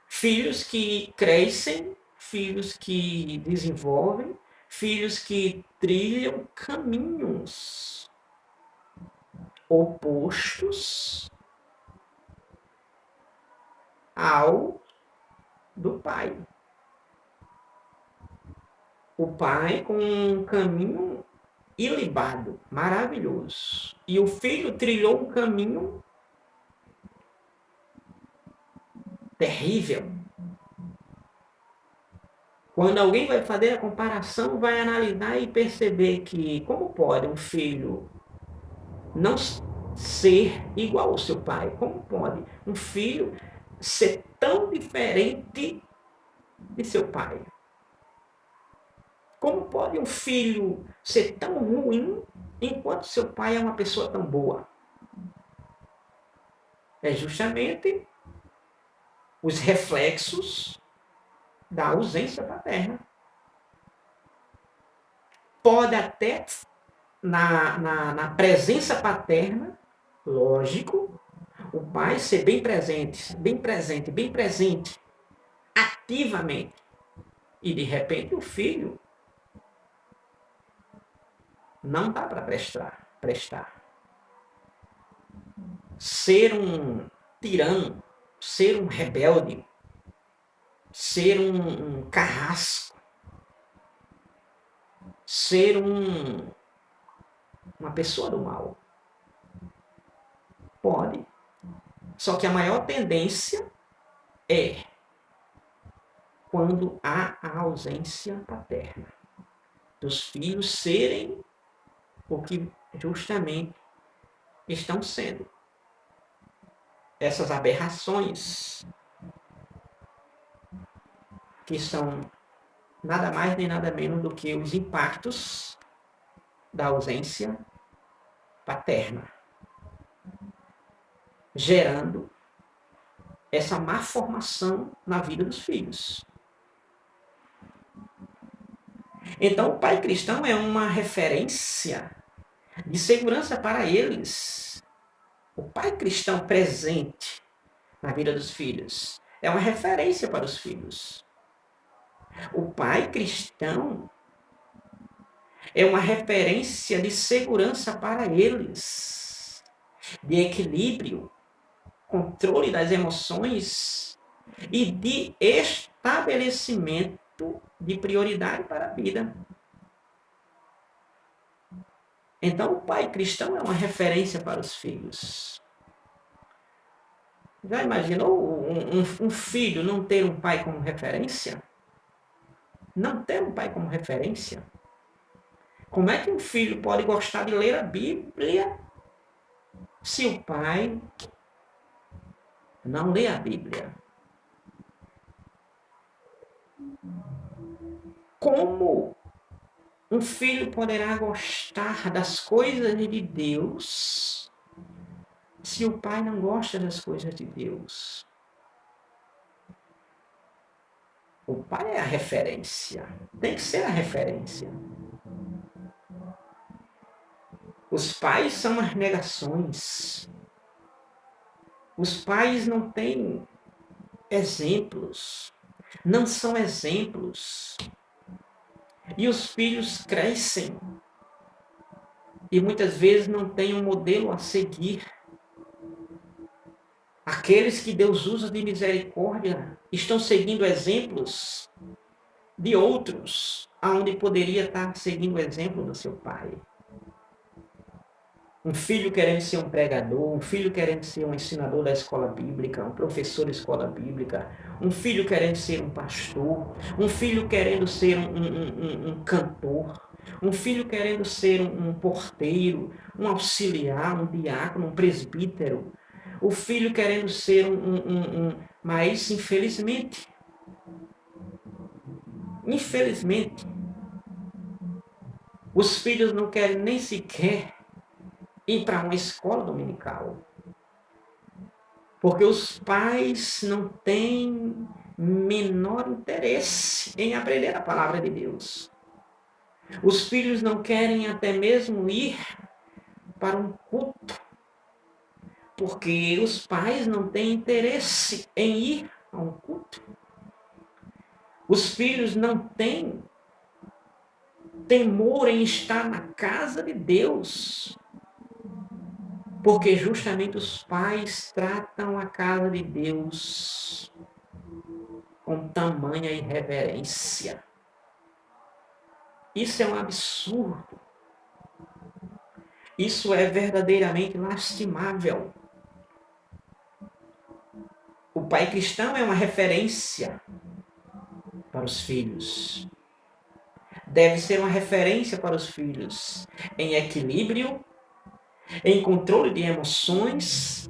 Filhos que crescem, filhos que desenvolvem, filhos que trilham caminhos opostos ao do pai. O pai com um caminho ilibado, maravilhoso. E o filho trilhou um caminho terrível. Quando alguém vai fazer a comparação, vai analisar e perceber que como pode um filho não ser igual ao seu pai? Como pode um filho ser tão diferente de seu pai? Como pode um filho ser tão ruim enquanto seu pai é uma pessoa tão boa? É justamente os reflexos da ausência paterna. Pode até, na presença paterna, lógico, o pai ser bem presente, ativamente. E de repente o filho não dá para prestar. Ser um tirano, ser um rebelde, ser um carrasco, ser uma pessoa do mal. Pode. Só que a maior tendência é quando há a ausência paterna. Dos filhos serem o que justamente estão sendo. Essas aberrações que são nada mais nem nada menos do que os impactos da ausência paterna, gerando essa má formação na vida dos filhos. Então, o pai cristão é uma referência de segurança para eles. O pai cristão presente na vida dos filhos é uma referência para os filhos. O pai cristão é uma referência de segurança para eles, de equilíbrio, controle das emoções e de estabelecimento de prioridade para a vida. Então, o pai cristão é uma referência para os filhos. Já imaginou um filho não ter um pai como referência? Não ter um pai como referência? Como é que um filho pode gostar de ler a Bíblia se o pai não lê a Bíblia? Como um filho poderá gostar das coisas de Deus se o pai não gosta das coisas de Deus? O pai é a referência, tem que ser a referência. Os pais são as negações. Os pais não têm exemplos, não são exemplos. E os filhos crescem e muitas vezes não têm um modelo a seguir. Aqueles que Deus usa de misericórdia estão seguindo exemplos de outros, aonde poderia estar seguindo o exemplo do seu pai. Um filho querendo ser um pregador, um filho querendo ser um ensinador da escola bíblica, um professor da escola bíblica, um filho querendo ser um pastor, um filho querendo ser um cantor, um filho querendo ser um porteiro, um auxiliar, um diácono, um presbítero, o filho querendo ser mas infelizmente, os filhos não querem nem sequer ir para uma escola dominical. Porque os pais não têm menor interesse em aprender a palavra de Deus. Os filhos não querem até mesmo ir para um culto, porque os pais não têm interesse em ir a um culto. Os filhos não têm temor em estar na casa de Deus, porque justamente os pais tratam a casa de Deus com tamanha irreverência. Isso é um absurdo. Isso é verdadeiramente lastimável. O pai cristão é uma referência para os filhos. Deve ser uma referência para os filhos em equilíbrio, em controle de emoções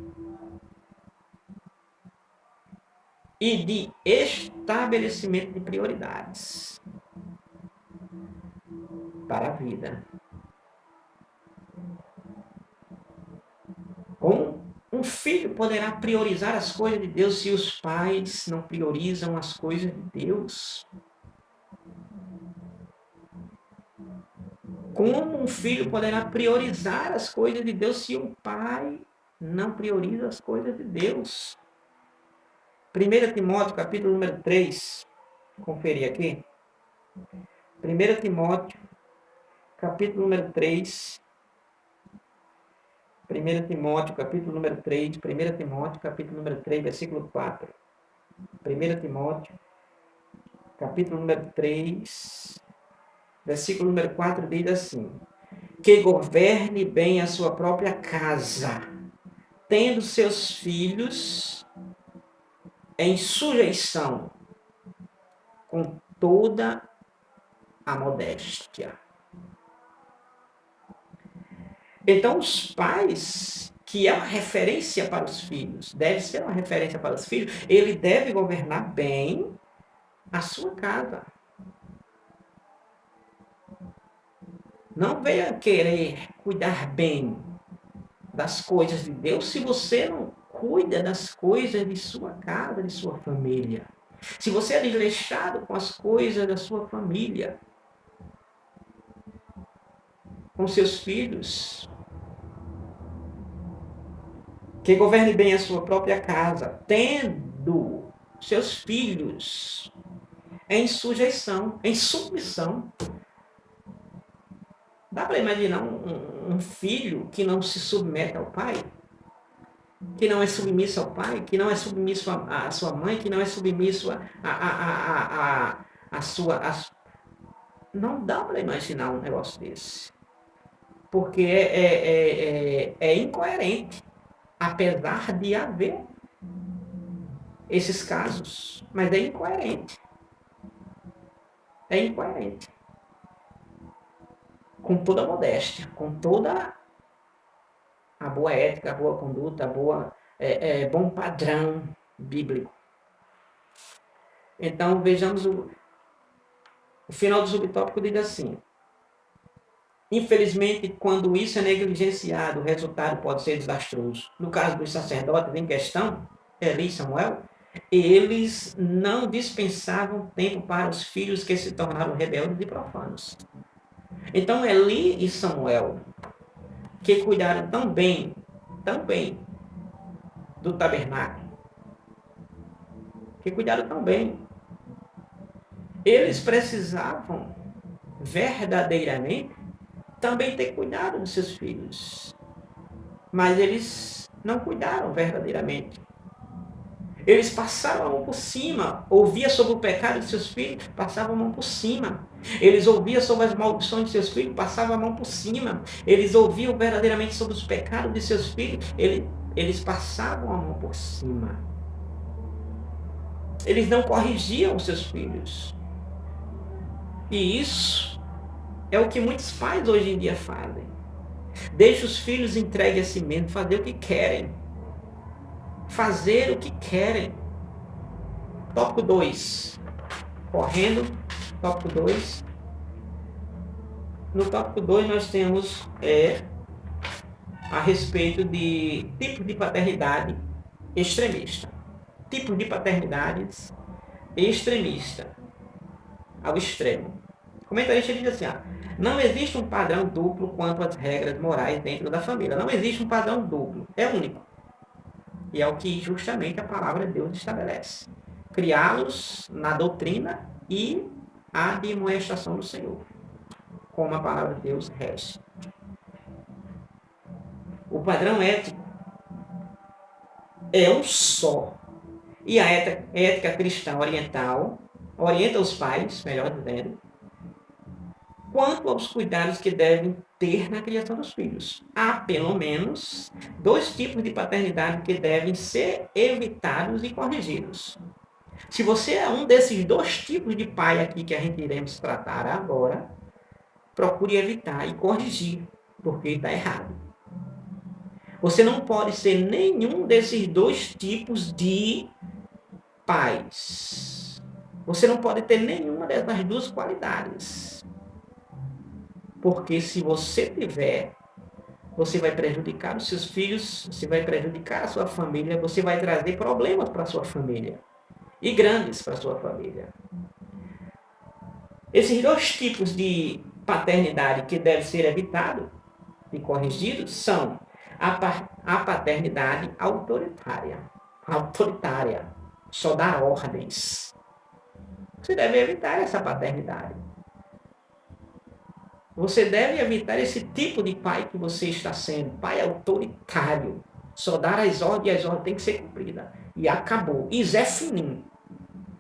e de estabelecimento de prioridades para a vida. Como um filho poderá priorizar as coisas de Deus se os pais não priorizam as coisas de Deus? Como um filho poderá priorizar as coisas de Deus se o pai não prioriza as coisas de Deus? 1 Timóteo, capítulo número 3. Conferir aqui. 1 Timóteo, capítulo número 3. 1 Timóteo, capítulo número 3. 1 Timóteo, capítulo número 3, versículo 4. 1 Timóteo, capítulo número 3, versículo número 4 diz assim: que governe bem a sua própria casa, tendo seus filhos em sujeição, com toda a modéstia. Então, os pais, que é uma referência para os filhos, deve ser uma referência para os filhos, ele deve governar bem a sua casa. Não venha querer cuidar bem das coisas de Deus se você não cuida das coisas de sua casa, de sua família. Se você é desleixado com as coisas da sua família, com seus filhos, que governe bem a sua própria casa, tendo seus filhos em sujeição, em submissão. Dá para imaginar um filho que não se submete ao pai? Que não é submisso ao pai? Que não é submisso à sua mãe? Que não é submisso à sua... Não dá para imaginar um negócio desse. Porque é incoerente. Apesar de haver esses casos. Mas é incoerente. É incoerente. Com toda a modéstia, com toda a boa ética, a boa conduta, bom padrão bíblico. Então, vejamos o final do subtópico diz assim: infelizmente, quando isso é negligenciado, o resultado pode ser desastroso. No caso dos sacerdotes em questão, Eli e Samuel, eles não dispensavam tempo para os filhos que se tornaram rebeldes e profanos. Então, Eli e Samuel, que cuidaram tão bem do tabernáculo, que cuidaram tão bem, eles precisavam verdadeiramente também ter cuidado dos seus filhos. Mas eles não cuidaram verdadeiramente. Eles passaram a mão por cima, ouvia sobre o pecado de seus filhos, passavam a mão por cima. Eles ouviam sobre as maldições de seus filhos, passavam a mão por cima. Eles ouviam verdadeiramente sobre os pecados de seus filhos, eles passavam a mão por cima. Eles não corrigiam os seus filhos. E isso é o que muitos pais hoje em dia fazem. Deixa os filhos entregues a si mesmos, fazer o que querem. Fazer o que querem. Tópico 2. Correndo. Tópico 2. No tópico 2 nós temos a respeito de tipos de paternidade extremista. Tipos de paternidades extremista. Ao extremo. O comentarista diz assim: não existe um padrão duplo quanto às regras morais dentro da família. Não existe um padrão duplo. É único. E é o que justamente a palavra de Deus estabelece. Criá-los na doutrina e a admoestação do Senhor. Como a palavra de Deus rege. O padrão ético é um só. E a ética cristã oriental orienta os pais, melhor dizendo, quanto aos cuidados que devem ter na criação dos filhos. Há, pelo menos, 2 tipos de paternidade que devem ser evitados e corrigidos. Se você é um desses 2 tipos de pai aqui que a gente iremos tratar agora, procure evitar e corrigir, porque está errado. Você não pode ser nenhum desses 2 tipos de pais. Você não pode ter nenhuma dessas 2 qualidades. Porque se você tiver, você vai prejudicar os seus filhos, você vai prejudicar a sua família, você vai trazer problemas para a sua família. E grandes para a sua família. Esses 2 tipos de paternidade que devem ser evitados e corrigidos são a paternidade autoritária. Só dar ordens. Você deve evitar essa paternidade. Você deve evitar esse tipo de pai que você está sendo. Pai autoritário. Só dar as ordens e as ordens têm que ser cumpridas. E acabou. E Zé Fininho.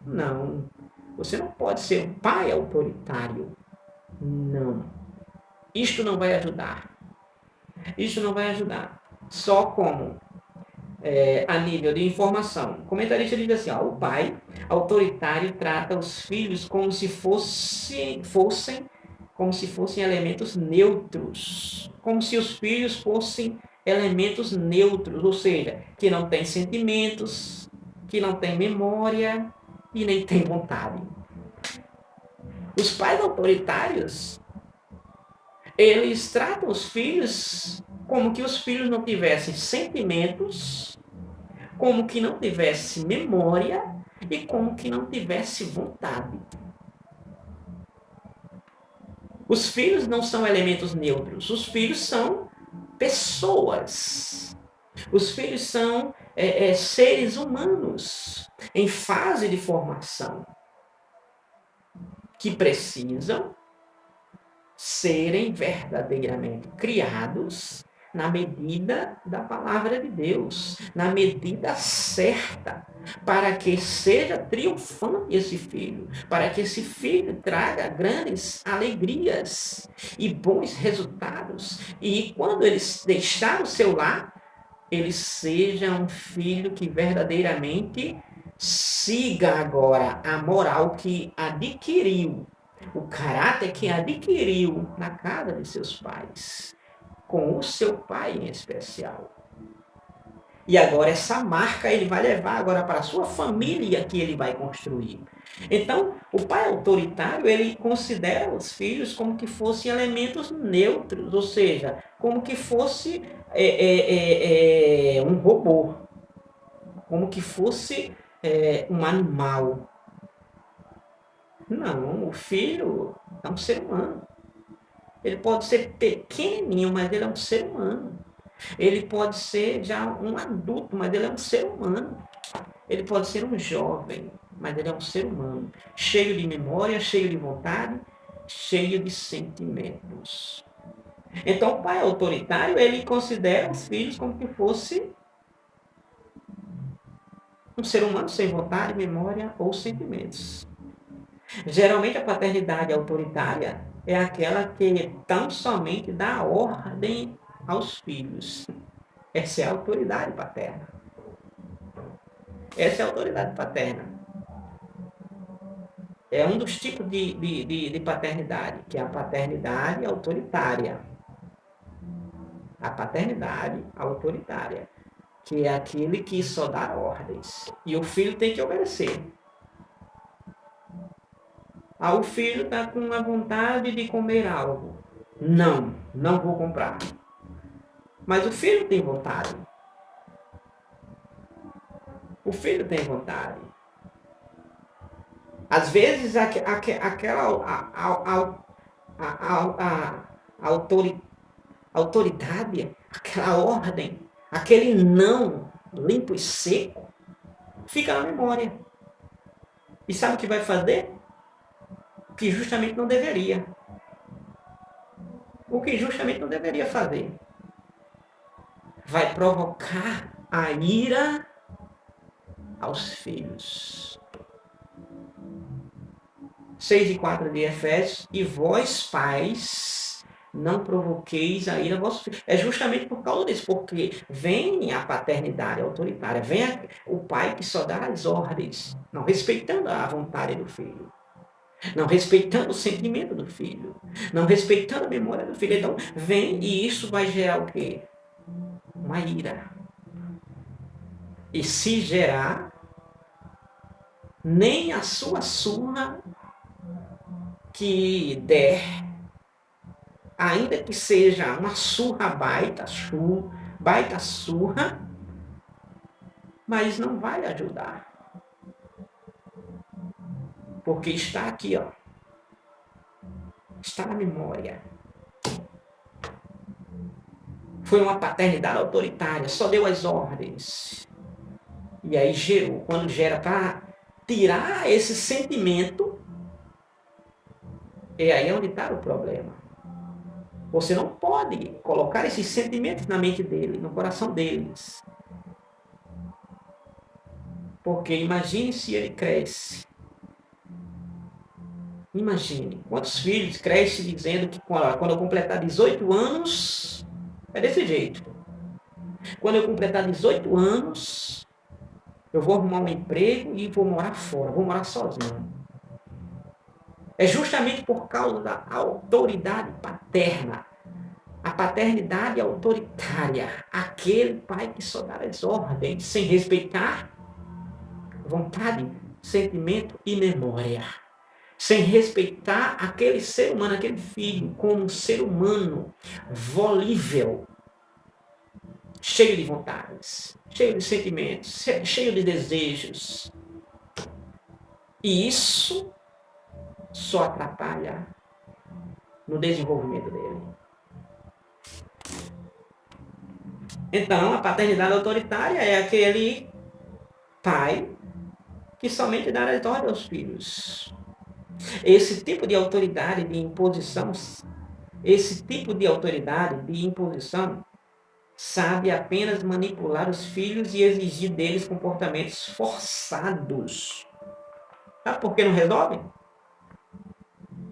Não. Você não pode ser um pai autoritário. Não. Isto não vai ajudar. Isto não vai ajudar. Só como a nível de informação. O comentarista diz assim: o pai autoritário trata os filhos como se fossem elementos neutros. Como se os filhos fossem elementos neutros, ou seja, que não têm sentimentos, que não têm memória e nem têm vontade. Os pais autoritários, eles tratam os filhos como que os filhos não tivessem sentimentos, como que não tivesse memória e como que não tivesse vontade. Os filhos não são elementos neutros, os filhos são pessoas. Os filhos são seres humanos em fase de formação que precisam serem verdadeiramente criados na medida da palavra de Deus, na medida certa, para que seja triunfante esse filho, para que esse filho traga grandes alegrias e bons resultados. E quando eles deixar o seu lar, ele seja um filho que verdadeiramente siga agora a moral que adquiriu, o caráter que adquiriu na casa de seus pais, com o seu pai em especial. E agora essa marca ele vai levar agora para a sua família que ele vai construir. Então, o pai autoritário, ele considera os filhos como que fossem elementos neutros, ou seja, como que fosse um robô, como que fosse um animal. Não, o filho é um ser humano. Ele pode ser pequenininho, mas ele é um ser humano. Ele pode ser já um adulto, mas ele é um ser humano. Ele pode ser um jovem, mas ele é um ser humano. Cheio de memória, cheio de vontade, cheio de sentimentos. Então, o pai autoritário, ele considera os filhos como que fosse um ser humano sem vontade, memória ou sentimentos. Geralmente, a paternidade autoritária é aquela que tão somente dá ordem aos filhos. Essa é a autoridade paterna. Essa é a autoridade paterna. É um dos tipos de paternidade, que é a paternidade autoritária. A paternidade autoritária, que é aquele que só dá ordens. E o filho tem que obedecer. O filho está com a vontade de comer algo. Não vou comprar. Mas o filho tem vontade. O filho tem vontade. Às vezes, aquela autoridade, aquela ordem, aquele não limpo e seco, fica na memória. E sabe o que vai fazer? O que justamente não deveria. O que justamente não deveria fazer. Vai provocar a ira aos filhos. 6:4 de Efésios, e vós, pais, não provoqueis a ira a vossos filhos. É justamente por causa disso, porque vem a paternidade autoritária, vem o pai que só dá as ordens, não respeitando a vontade do filho, não respeitando o sentimento do filho, não respeitando a memória do filho. Então, vem e isso vai gerar o quê? Uma ira. E se gerar, nem a sua surra que der, ainda que seja uma surra baita surra, mas não vai ajudar. Porque está aqui, ó. Está na memória. Foi uma paternidade autoritária, só deu as ordens. E aí gerou, quando gera para tirar esse sentimento, é aí onde está o problema. Você não pode colocar esses sentimentos na mente dele, no coração deles. Porque imagine se ele cresce. Imagine quantos filhos crescem dizendo que quando eu completar 18 anos, é desse jeito. Quando eu completar 18 anos, eu vou arrumar um emprego e vou morar fora, vou morar sozinho. É justamente por causa da autoridade paterna, a paternidade autoritária, aquele pai que só dá as ordens, sem respeitar vontade, sentimento e memória. Sem respeitar aquele ser humano, aquele filho, como um ser humano volível, cheio de vontades, cheio de sentimentos, cheio de desejos. E isso só atrapalha no desenvolvimento dele. Então, a paternidade autoritária é aquele pai que somente dá as ordens aos filhos. Esse tipo de autoridade de imposição, sabe apenas manipular os filhos e exigir deles comportamentos forçados. Sabe por que não resolve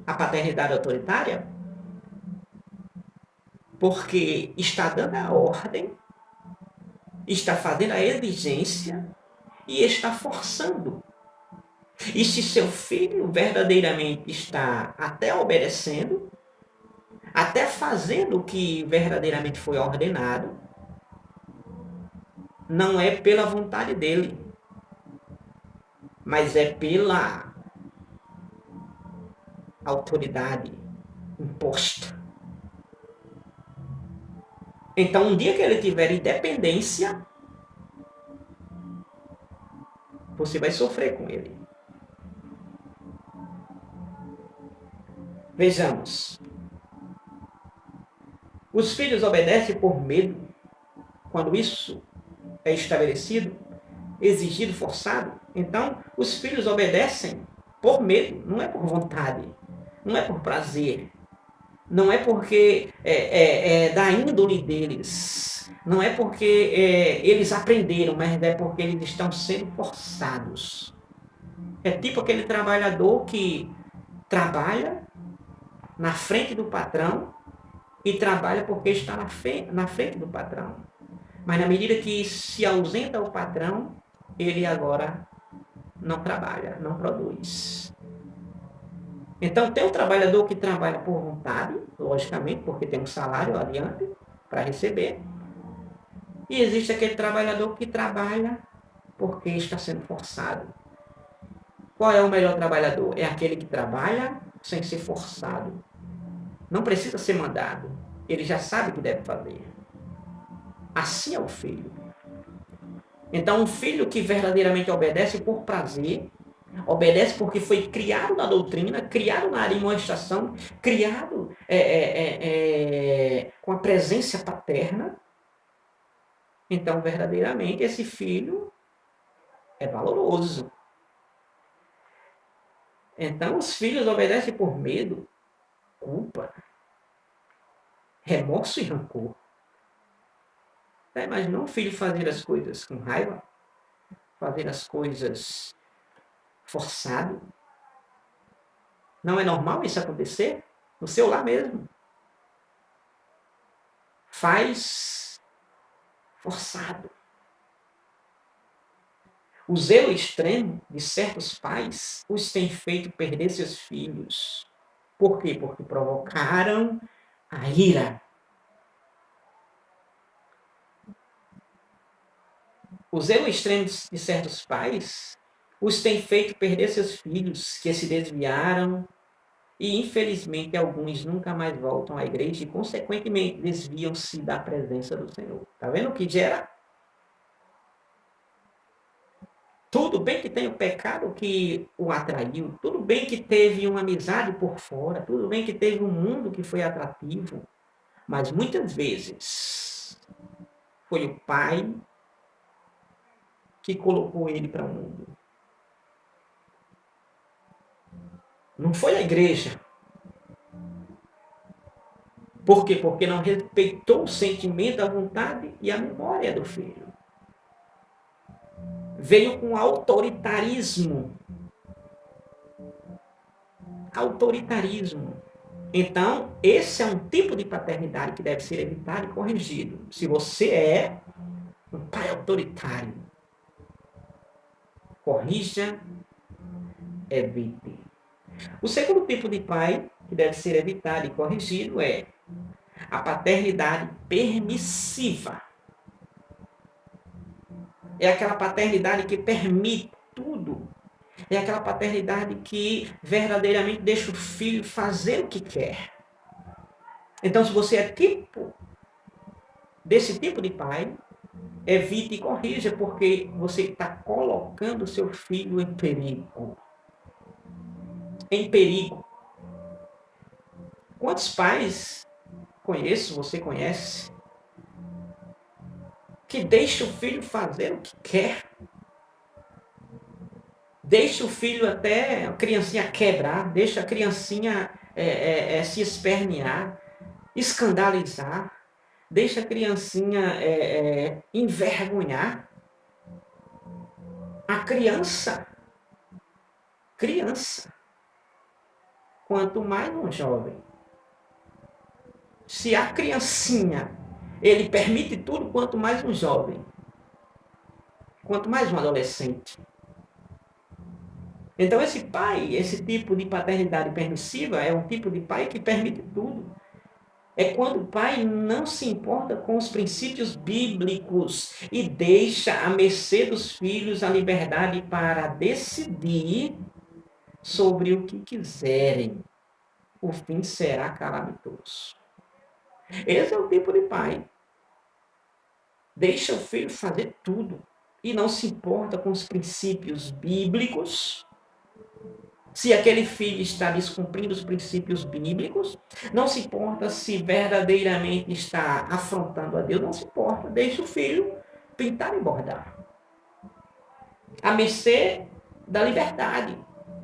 a paternidade autoritária? Porque está dando a ordem, está fazendo a exigência e está forçando. E se seu filho verdadeiramente está até obedecendo, até fazendo o que verdadeiramente foi ordenado, não é pela vontade dele, mas é pela autoridade imposta. Então, um dia que ele tiver independência, você vai sofrer com ele. Vejamos. Os filhos obedecem por medo, quando isso é estabelecido, exigido, forçado. Então, os filhos obedecem por medo, não é por vontade, não é por prazer, não é porque é da índole deles, não é porque eles aprenderam, mas é porque eles estão sendo forçados. É tipo aquele trabalhador que trabalha na frente do patrão e trabalha porque está na frente do patrão. Mas na medida que se ausenta o patrão, ele agora não trabalha, não produz. Então, tem um trabalhador que trabalha por vontade, logicamente, porque tem um salário adiante para receber. E existe aquele trabalhador que trabalha porque está sendo forçado. Qual é o melhor trabalhador? É aquele que trabalha sem ser forçado. Não precisa ser mandado. Ele já sabe o que deve fazer. Assim é o filho. Então, um filho que verdadeiramente obedece por prazer, obedece porque foi criado na doutrina, criado na admoestação, criado com a presença paterna. Então, verdadeiramente, esse filho é valoroso. Então, os filhos obedecem por medo, culpa, remorso e rancor. Tá, imaginou um filho fazer as coisas com raiva? Fazer as coisas forçado? Não é normal isso acontecer? No seu lar mesmo. Faz forçado. O zelo extremo de certos pais os tem feito perder seus filhos. Por quê? Porque provocaram a ira. O zelo extremo de certos pais os tem feito perder seus filhos, que se desviaram, e infelizmente alguns nunca mais voltam à igreja e, consequentemente, desviam-se da presença do Senhor. Está vendo o que gera? Tudo bem que tem o pecado que o atraiu, tudo bem que teve uma amizade por fora, tudo bem que teve um mundo que foi atrativo, mas muitas vezes foi o pai que colocou ele para o mundo. Não foi a igreja. Por quê? Porque não respeitou o sentimento, a vontade e a memória do filho. Veio com autoritarismo. Autoritarismo. Então, esse é um tipo de paternidade que deve ser evitado e corrigido. Se você é um pai autoritário, corrija, evite. O segundo tipo de pai que deve ser evitado e corrigido é a paternidade permissiva. É aquela paternidade que permite tudo. É aquela paternidade que verdadeiramente deixa o filho fazer o que quer. Então, se você é tipo desse tipo de pai, evite e corrija, porque você está colocando seu filho em perigo. Em perigo. Quantos pais você conhece, que deixa o filho fazer o que quer? Deixa o filho até a criancinha quebrar, deixa a criancinha se espernear, escandalizar, deixa a criancinha envergonhar. A criança, quanto mais um jovem. Se a criancinha, ele permite tudo, quanto mais um jovem, quanto mais um adolescente. Então esse pai, esse tipo de paternidade permissiva é um tipo de pai que permite tudo. É quando o pai não se importa com os princípios bíblicos e deixa à mercê dos filhos a liberdade para decidir sobre o que quiserem. O fim será calamitoso. Esse é o tipo de pai. Deixa o filho fazer tudo e não se importa com os princípios bíblicos. Se aquele filho está descumprindo os princípios bíblicos, não se importa se verdadeiramente está afrontando a Deus, não se importa. Deixa o filho pintar e bordar. A mercê da liberdade.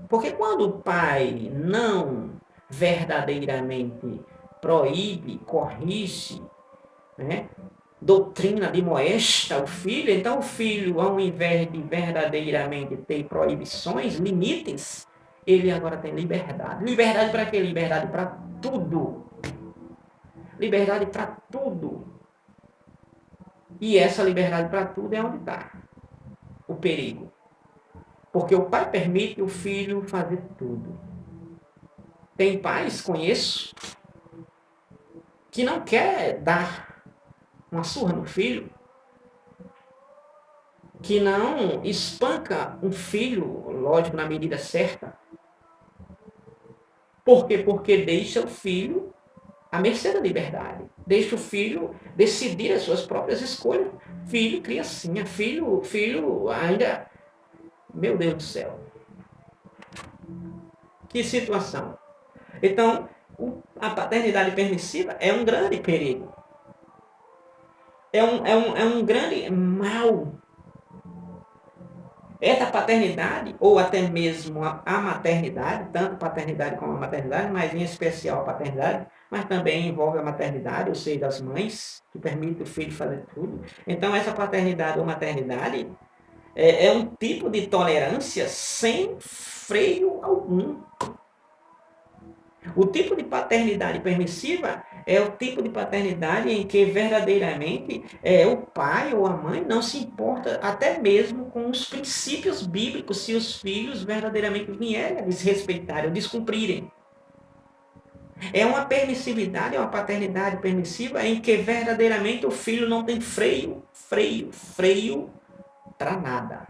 Porque quando o pai não verdadeiramente proíbe, corrige, né, doutrina admoesta o filho, então o filho, ao invés de verdadeiramente ter proibições, limites, ele agora tem liberdade. Liberdade para quê? Liberdade para tudo. Liberdade para tudo. E essa liberdade para tudo é onde está o perigo. Porque o pai permite o filho fazer tudo. Tem pais, conheço, que não quer dar uma surra no filho, que não espanca um filho, lógico, na medida certa. Por quê? Porque deixa o filho à mercê da liberdade. Deixa o filho decidir as suas próprias escolhas. Filho, criancinha, filho ainda... Meu Deus do céu. Que situação. Então, a paternidade permissiva é um grande perigo. É um grande mal. Essa paternidade, ou até mesmo a maternidade, tanto paternidade como a maternidade, mas em especial a paternidade, mas também envolve a maternidade, ou seja, as mães, que permitem o filho fazer tudo. Então, essa paternidade ou maternidade é um tipo de tolerância sem freio algum. O tipo de paternidade permissiva é o tipo de paternidade em que verdadeiramente o pai ou a mãe não se importa até mesmo com os princípios bíblicos se os filhos verdadeiramente vierem a desrespeitarem ou descumprirem. É uma permissividade, é uma paternidade permissiva em que verdadeiramente o filho não tem freio para nada.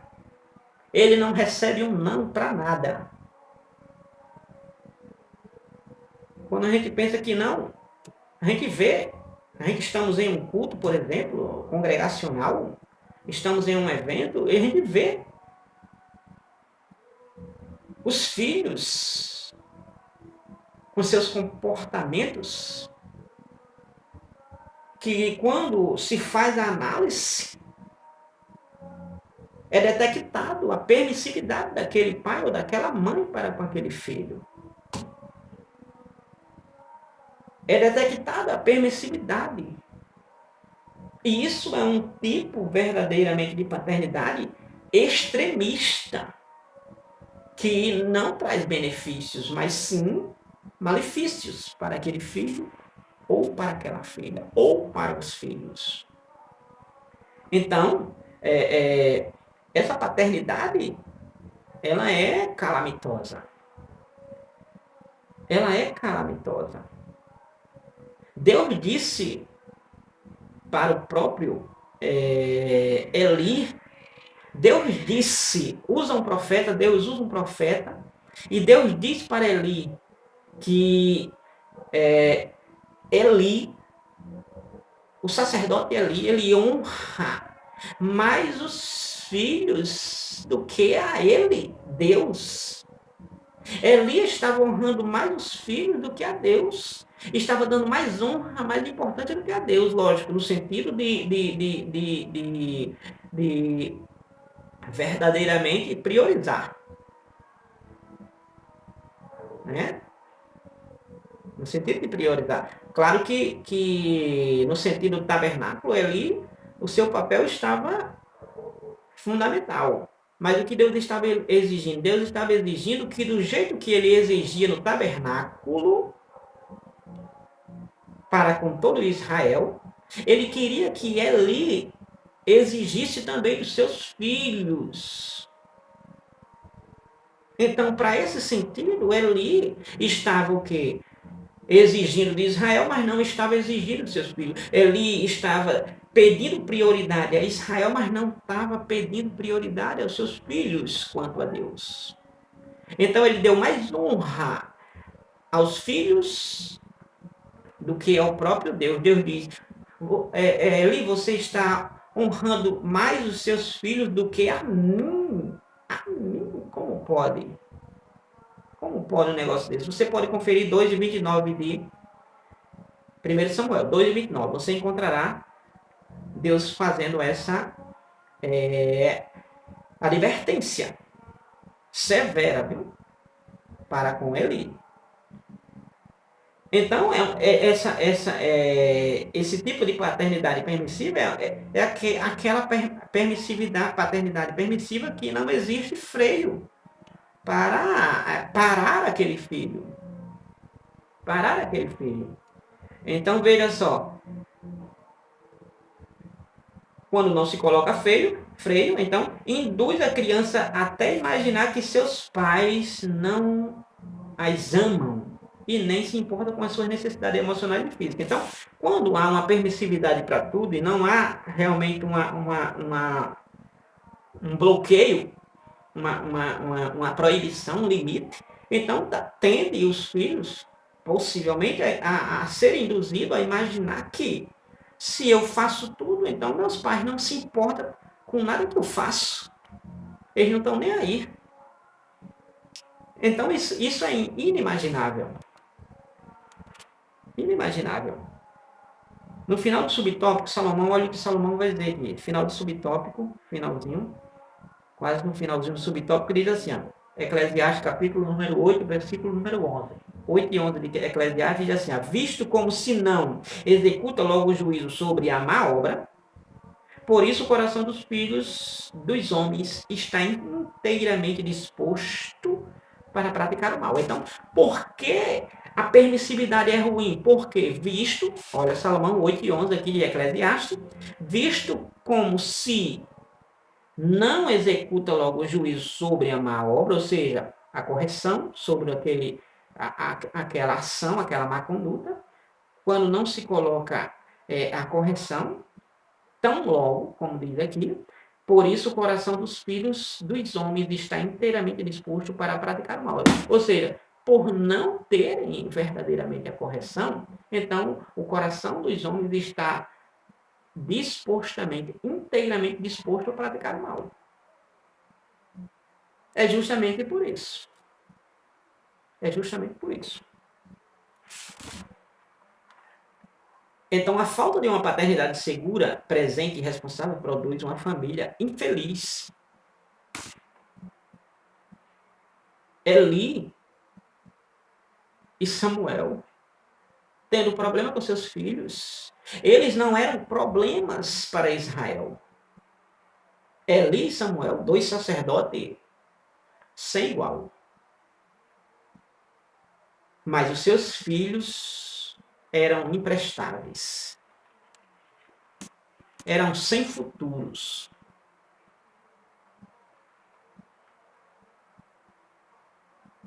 Ele não recebe um não para nada. Quando a gente pensa que não, a gente estamos em um culto, por exemplo, congregacional, estamos em um evento, e a gente vê os filhos com seus comportamentos, que quando se faz a análise, é detectado a permissividade daquele pai ou daquela mãe para com aquele filho. É detectada a permissividade. E isso é um tipo verdadeiramente de paternidade extremista, que não traz benefícios, mas sim malefícios para aquele filho, ou para aquela filha, ou para os filhos. Então, essa paternidade, ela é calamitosa. Ela é calamitosa. Deus disse para o próprio Eli, Deus disse, Deus usa um profeta, e Deus disse para Eli que Eli O sacerdote Eli, ele honra mais os filhos do que a ele, Deus. Eli estava honrando mais os filhos do que a Deus. Estava dando mais honra, mais importante do que a Deus, lógico, no sentido de verdadeiramente priorizar. Né? No sentido de priorizar. Claro que no sentido do tabernáculo, ali, o seu papel estava fundamental. Mas o que Deus estava exigindo? Deus estava exigindo que do jeito que ele exigia no tabernáculo, para com todo Israel, ele queria que Eli exigisse também dos seus filhos. Então, para esse sentido, Eli estava o quê? Exigindo de Israel, mas não estava exigindo de seus filhos. Eli estava pedindo prioridade a Israel, mas não estava pedindo prioridade aos seus filhos quanto a Deus. Então ele deu mais honra aos filhos do que ao próprio Deus. Deus diz, Eli, você está honrando mais os seus filhos do que a mim. A mim? Como pode? Como pode um negócio desse? Você pode conferir 2:29 de 1 Samuel 2:29. Você encontrará Deus fazendo essa advertência severa, viu? Para com Eli. Então, esse tipo de paternidade permissiva é aquela permissividade, paternidade permissiva que não existe freio para parar aquele filho. Parar aquele filho. Então, veja só. Quando não se coloca freio, então induz a criança até imaginar que seus pais não as amam e nem se importam com as suas necessidades emocionais e físicas. Então, quando há uma permissividade para tudo e não há realmente um bloqueio, uma proibição, um limite, então tende os filhos, possivelmente, a serem induzidos a imaginar que se eu faço tudo, então meus pais não se importam com nada que eu faço. Eles não estão nem aí. Então isso é inimaginável. Inimaginável. No final do subtópico, Salomão, olha o que Salomão vai dizer aqui. Final do subtópico, finalzinho, quase no finalzinho do subtópico, diz assim, ó, Eclesiastes capítulo número 8, versículo número 11. 8 e 11 de Eclesiastes diz assim, ó, visto como se não executa logo o juízo sobre a má obra, por isso o coração dos filhos dos homens está inteiramente disposto para praticar o mal. Então, por que a permissividade é ruim? Porque visto, olha Salomão 8 e 11 aqui de Eclesiastes, visto como se não executa logo o juízo sobre a má obra, ou seja, a correção sobre aquela ação, aquela má conduta, quando não se coloca a correção, tão logo, como diz aqui, por isso o coração dos filhos dos homens está inteiramente disposto para praticar o mal. Ou seja, por não terem verdadeiramente a correção, então o coração dos homens está inteiramente disposto a praticar o mal. É justamente por isso. É justamente por isso. Então, a falta de uma paternidade segura, presente e responsável produz uma família infeliz. Eli e Samuel, tendo problema com seus filhos, eles não eram problemas para Israel. Eli e Samuel, dois sacerdotes sem igual. Mas os seus filhos eram imprestáveis. Eram sem futuros.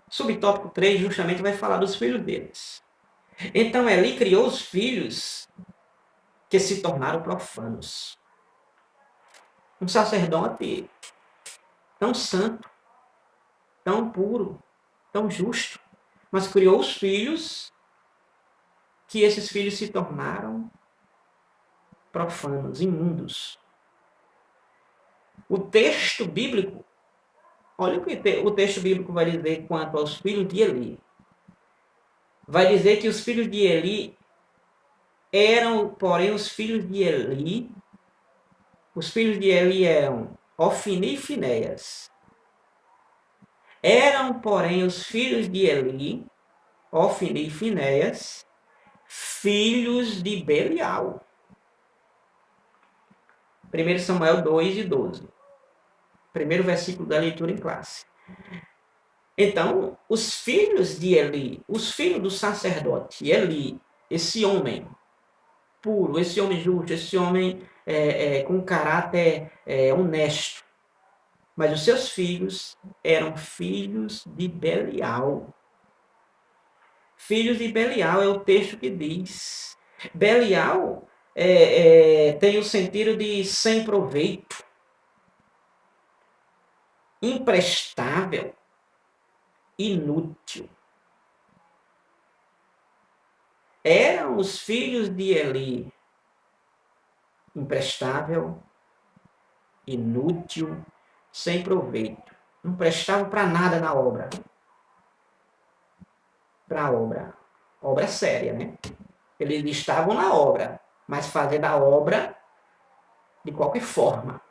Subtópico 3 justamente vai falar dos filhos deles. Então Eli criou os filhos que se tornaram profanos. Um sacerdote tão santo, tão puro, tão justo, mas criou os filhos que esses filhos se tornaram profanos, imundos. O texto bíblico, olha o que o texto bíblico vai dizer quanto aos filhos de Eli. Vai dizer que os filhos de Eli eram, porém, os filhos de Eli. Os filhos de Eli eram Ofni e Finéias. Eram, porém, os filhos de Eli, Ofni e Finéias, filhos de Belial. 1 Samuel 2 e 12. Primeiro versículo da leitura em classe. Então, os filhos de Eli, os filhos do sacerdote Eli, esse homem puro, esse homem justo, esse homem com caráter honesto, mas os seus filhos eram filhos de Belial. Filhos de Belial é o texto que diz. Belial tem o sentido de sem proveito, imprestável, inútil. Eram os filhos de Eli imprestável, inútil, sem proveito. Não prestavam para nada na obra. Para a obra. Obra séria, né? Eles estavam na obra, mas fazendo a obra de qualquer forma.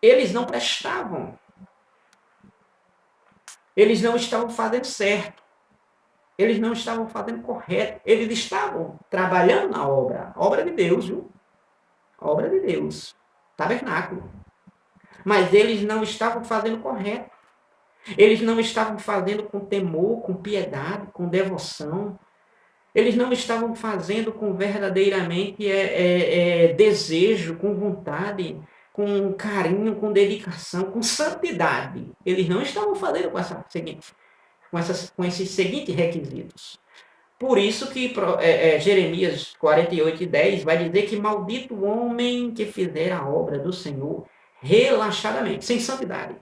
Eles não prestavam. Eles não estavam fazendo certo. Eles não estavam fazendo correto. Eles estavam trabalhando na obra. Obra de Deus, viu? Obra de Deus. Tabernáculo. Mas eles não estavam fazendo correto. Eles não estavam fazendo com temor, com piedade, com devoção. Eles não estavam fazendo com verdadeiramente desejo, com vontade, com carinho, com dedicação, com santidade. Eles não estavam fazendo com esses seguintes requisitos. Por isso que Jeremias 48:10 vai dizer que maldito o homem que fizer a obra do Senhor relaxadamente, sem santidade.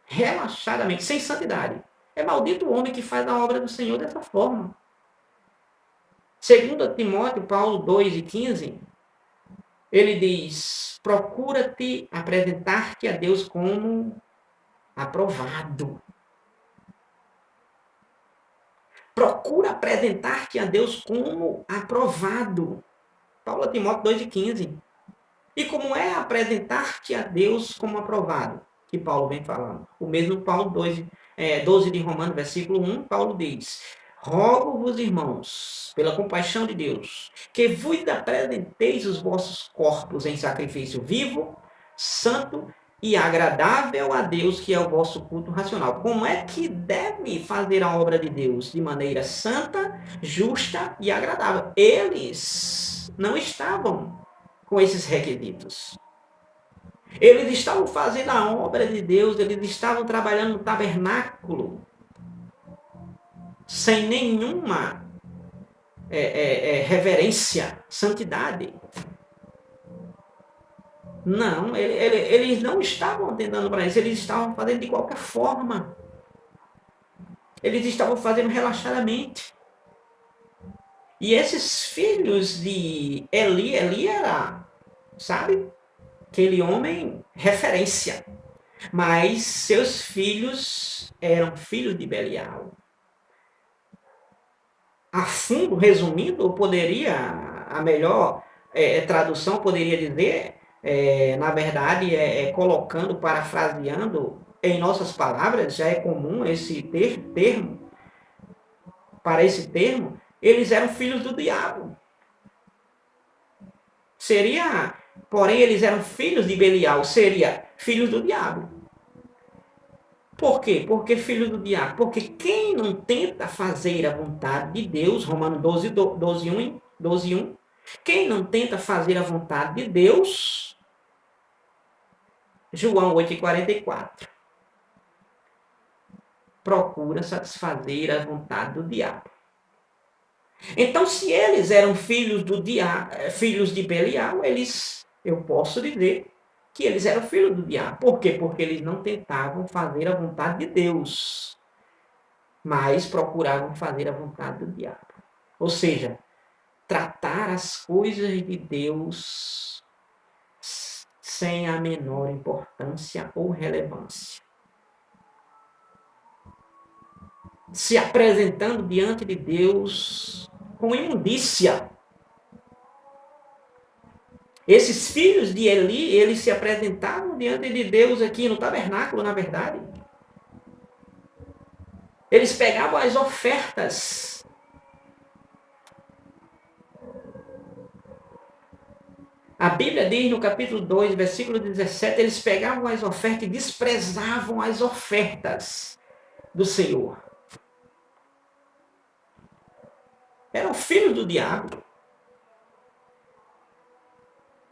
Relaxadamente, sem santidade. É maldito o homem que faz a obra do Senhor dessa forma. Segundo Timóteo, Paulo 2:15, ele diz, procura-te apresentar-te a Deus como aprovado. Procura apresentar-te a Deus como aprovado. Paulo a Timóteo 2:15. E como é apresentar-te a Deus como aprovado? Que Paulo vem falando. O mesmo Paulo 12 de Romanos, versículo 1, Paulo diz, rogo-vos, irmãos, pela compaixão de Deus, que vos apresenteis os vossos corpos em sacrifício vivo, santo e agradável a Deus, que é o vosso culto racional. Como é que deve fazer a obra de Deus? De maneira santa, justa e agradável. Eles não estavam com esses requisitos. Eles estavam fazendo a obra de Deus, eles estavam trabalhando no tabernáculo, sem nenhuma reverência, santidade. Não, eles não estavam atendendo para isso, eles estavam fazendo de qualquer forma. Eles estavam fazendo relaxadamente. E esses filhos de Eli era, sabe, aquele homem referência. Mas seus filhos eram filhos de Belial. A fundo, resumindo, a melhor tradução poderia dizer, na verdade, colocando, parafraseando, em nossas palavras, já é comum esse termo, para esse termo, eles eram filhos do diabo. Porém, eles eram filhos de Belial, seria filhos do diabo. Por quê? Porque filhos do diabo. Porque quem não tenta fazer a vontade de Deus, Romanos 12:1, quem não tenta fazer a vontade de Deus, João 8:44, procura satisfazer a vontade do diabo. Então, se eles eram filhos filhos de Belial, eu posso dizer que eles eram filhos do diabo. Por quê? Porque eles não tentavam fazer a vontade de Deus, mas procuravam fazer a vontade do diabo. Ou seja, tratar as coisas de Deus sem a menor importância ou relevância. Se apresentando diante de Deus com imundícia. Esses filhos de Eli, eles se apresentavam diante de Deus aqui no tabernáculo, na verdade. Eles pegavam as ofertas. A Bíblia diz no capítulo 2, versículo 17, eles pegavam as ofertas e desprezavam as ofertas do Senhor. Eram filhos do diabo.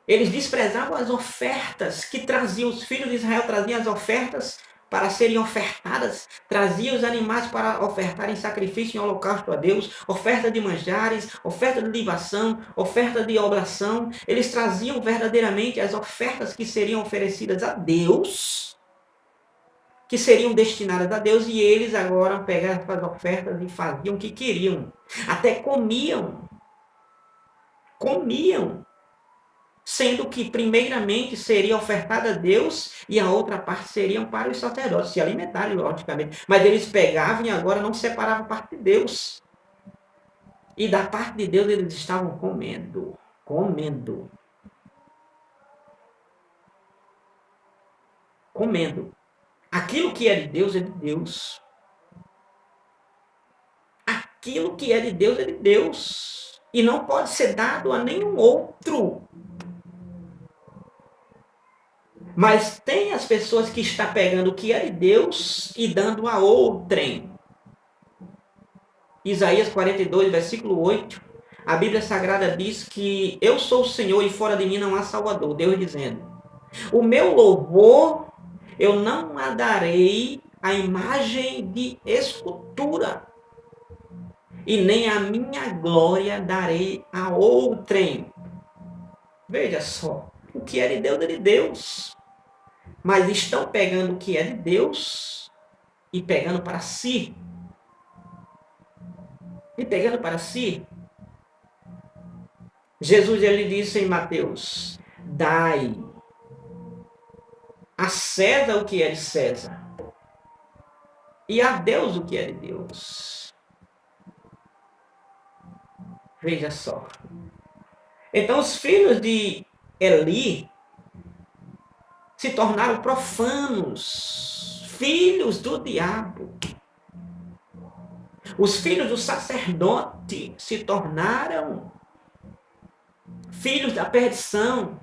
Eles desprezavam as ofertas que traziam, os filhos de Israel traziam as ofertas para serem ofertadas, traziam os animais para ofertarem sacrifício em holocausto a Deus, oferta de manjares, oferta de libação, oferta de oblação. Eles traziam verdadeiramente as ofertas que seriam oferecidas a Deus, que seriam destinadas a Deus, e eles agora pegavam as ofertas e faziam o que queriam. Até comiam. Sendo que primeiramente seria ofertada a Deus e a outra parte seriam para os sacerdotes se alimentarem, logicamente. Mas eles pegavam e agora não separavam parte de Deus. E da parte de Deus eles estavam comendo. Aquilo que é de Deus é de Deus. Aquilo que é de Deus é de Deus. E não pode ser dado a nenhum outro. Mas tem as pessoas que estão pegando o que é de Deus e dando a outrem. Isaías 42, versículo 8. A Bíblia Sagrada diz que eu sou o Senhor e fora de mim não há Salvador. Deus dizendo, o meu louvor eu não a darei a imagem de escultura. E nem a minha glória darei a outrem. Veja só, o que é de Deus é de Deus. Mas estão pegando o que é de Deus e pegando para si. Jesus ele disse em Mateus, dai a César o que é de César e a Deus o que é de Deus. Veja só. Então os filhos de Eli se tornaram profanos, filhos do diabo. Os filhos do sacerdote se tornaram filhos da perdição.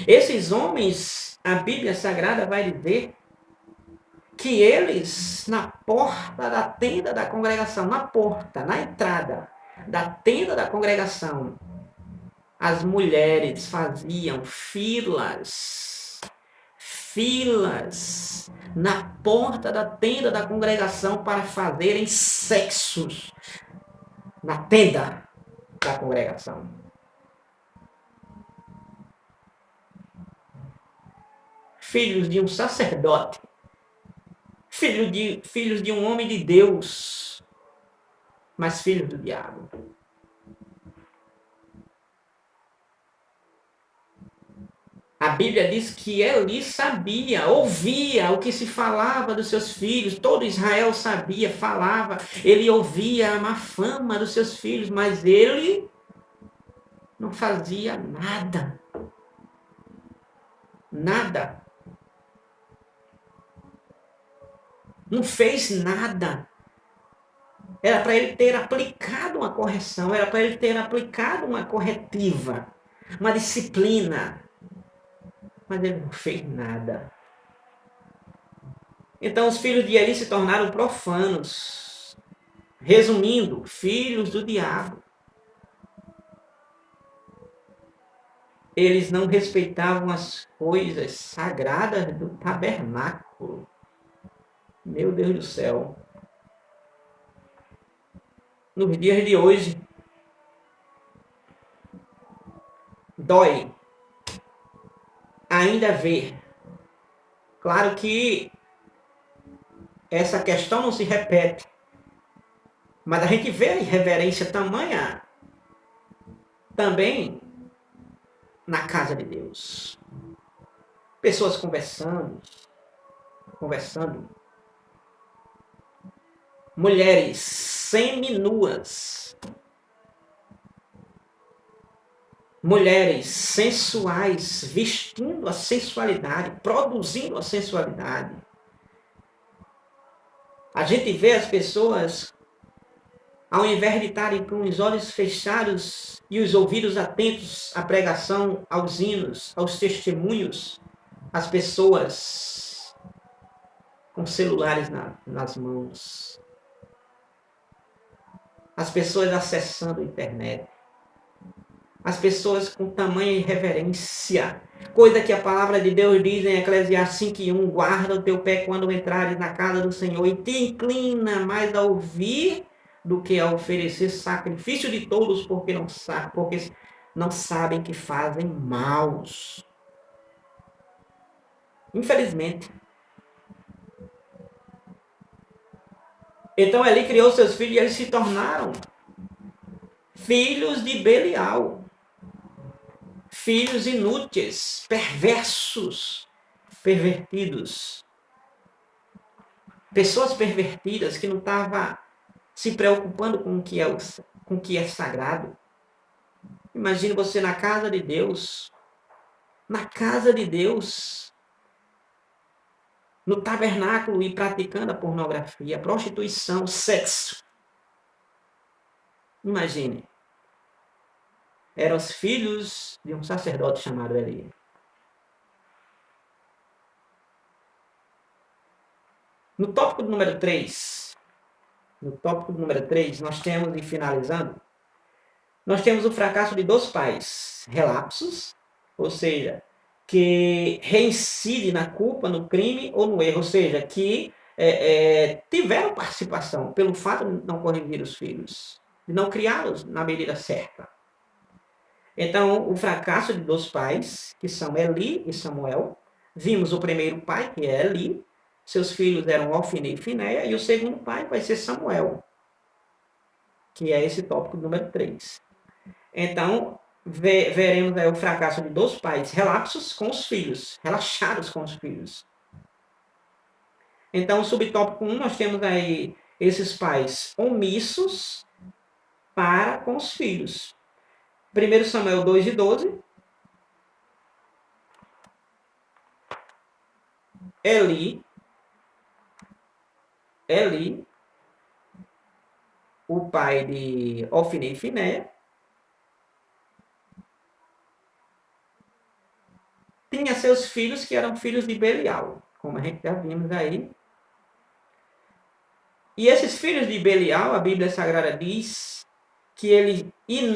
Esses homens, a Bíblia Sagrada vai dizer que eles, na porta da tenda da congregação, na entrada da tenda da congregação, as mulheres faziam filas na porta da tenda da congregação para fazerem sexos na tenda da congregação. Filhos de um sacerdote, filhos de um homem de Deus, mas filhos do diabo. A Bíblia diz que Eli sabia, ouvia o que se falava dos seus filhos. Todo Israel sabia, falava. Ele ouvia a má fama dos seus filhos, mas ele não fazia nada. Nada. Não fez nada. Era para ele ter aplicado uma correção, era para ele ter aplicado uma corretiva, uma disciplina. Mas ele não fez nada. Então os filhos de Eli se tornaram profanos. Resumindo, filhos do diabo. Eles não respeitavam as coisas sagradas do tabernáculo. Meu Deus do céu. Nos dias de hoje, dói ainda ver. Claro que essa questão não se repete Mas a gente vê a irreverência tamanha também na casa de Deus. Pessoas conversando. Mulheres seminuas. Mulheres sensuais, vestindo a sensualidade, produzindo a sensualidade. A gente vê as pessoas, ao invés de estarem com os olhos fechados e os ouvidos atentos à pregação, aos hinos, aos testemunhos, as pessoas com celulares nas mãos. As pessoas acessando a internet. As pessoas com tamanha irreverência. Coisa que a palavra de Deus diz em Eclesiastes 5:1, guarda o teu pé quando entrares na casa do Senhor e te inclina mais a ouvir do que a oferecer sacrifício de todos, porque não sabem que fazem maus. Infelizmente. Então Eli criou seus filhos e eles se tornaram filhos de Belial. Filhos inúteis, perversos, pervertidos. Pessoas pervertidas que não estavam se preocupando com o que é sagrado. Imagine você na casa de Deus, no tabernáculo e praticando a pornografia, a prostituição, sexo. Imagine. Eram os filhos de um sacerdote chamado Eli. No tópico número 3, nós temos, e finalizando, nós temos o fracasso de 2 pais, relapsos, ou seja, que reincidem na culpa, no crime ou no erro, ou seja, que tiveram participação pelo fato de não corrigir os filhos, de não criá-los na medida certa. Então, o fracasso de 2 pais, que são Eli e Samuel. Vimos o primeiro pai, que é Eli. Seus filhos eram Ofni e Finéia. E o segundo pai vai ser Samuel, que é esse tópico número 3. Então, veremos aí o fracasso de 2 pais relapsos com os filhos, relaxados com os filhos. Então, subtópico 1, nós temos aí esses pais omissos para com os filhos. 1 Samuel 2:12. Eli, o pai de Ofni e Finéia, tinha seus filhos que eram filhos de Belial, como a gente já vimos aí. E esses filhos de Belial, a Bíblia Sagrada diz que eles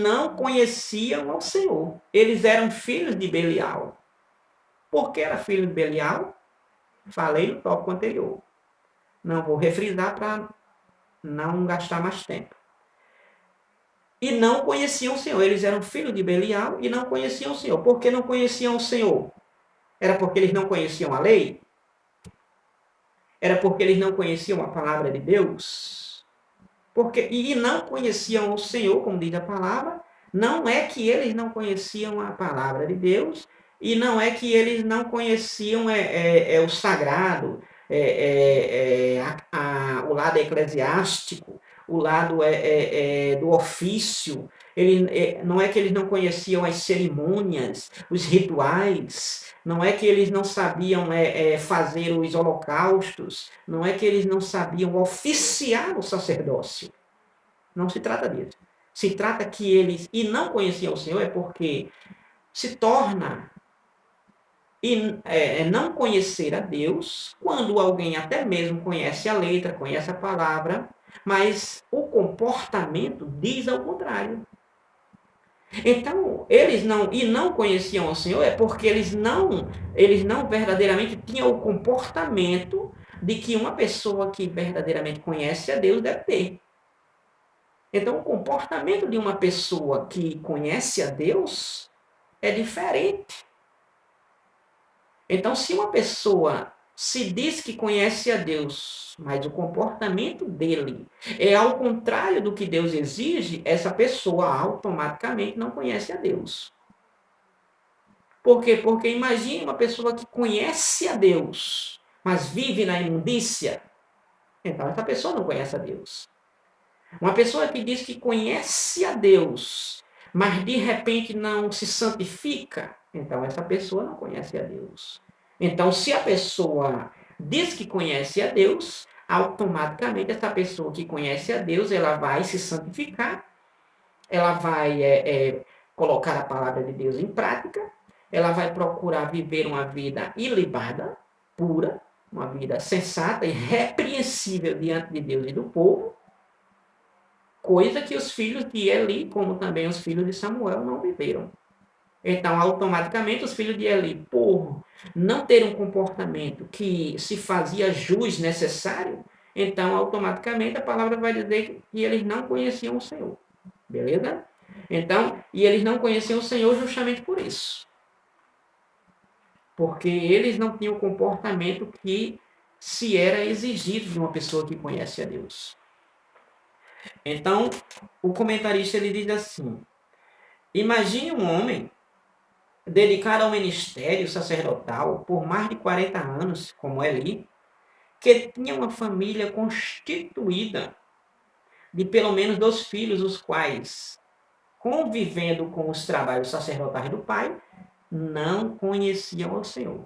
não conheciam ao Senhor. Eles eram filhos de Belial. Por que era filho de Belial? Falei no tópico anterior. Não vou refrisar para não gastar mais tempo. E não conheciam o Senhor. Eles eram filhos de Belial e não conheciam o Senhor. Por que não conheciam o Senhor? Era porque eles não conheciam a lei? Era porque eles não conheciam a palavra de Deus? E não conheciam o Senhor, como diz a palavra. Não é que eles não conheciam a palavra de Deus, e não é que eles não conheciam o sagrado, o lado eclesiástico, o lado do ofício. Não é que eles não conheciam as cerimônias, os rituais. Não é que eles não sabiam fazer os holocaustos. Não é que eles não sabiam oficiar o sacerdócio. Não se trata disso. Se trata que eles, e não conheciam o Senhor, é porque se torna não conhecer a Deus quando alguém até mesmo conhece a letra, conhece a palavra, mas o comportamento diz ao contrário. Então, eles não conheciam o Senhor é porque eles não verdadeiramente tinham o comportamento de que uma pessoa que verdadeiramente conhece a Deus deve ter. Então, o comportamento de uma pessoa que conhece a Deus é diferente. Então, se uma pessoa se diz que conhece a Deus, mas o comportamento dele é ao contrário do que Deus exige, essa pessoa automaticamente não conhece a Deus. Por quê? Porque imagine uma pessoa que conhece a Deus, mas vive na imundícia. Então, essa pessoa não conhece a Deus. Uma pessoa que diz que conhece a Deus, mas de repente não se santifica, então essa pessoa não conhece a Deus. Então, se a pessoa diz que conhece a Deus, automaticamente essa pessoa que conhece a Deus, ela vai se santificar, ela vai colocar a palavra de Deus em prática, ela vai procurar viver uma vida ilibada, pura, uma vida sensata e repreensível diante de Deus e do povo, coisa que os filhos de Eli, como também os filhos de Samuel, não viveram. Então, automaticamente, os filhos de Eli, por não ter um comportamento que se fazia jus necessário, então, automaticamente, a palavra vai dizer que eles não conheciam o Senhor. Beleza? Então, e eles não conheciam o Senhor justamente por isso. Porque eles não tinham o comportamento que se era exigido de uma pessoa que conhece a Deus. Então, o comentarista ele diz assim: imagine um homem dedicado ao ministério sacerdotal por mais de 40 anos, como Eli, que tinha uma família constituída de pelo menos 2 filhos, os quais, convivendo com os trabalhos sacerdotais do pai, não conheciam o Senhor.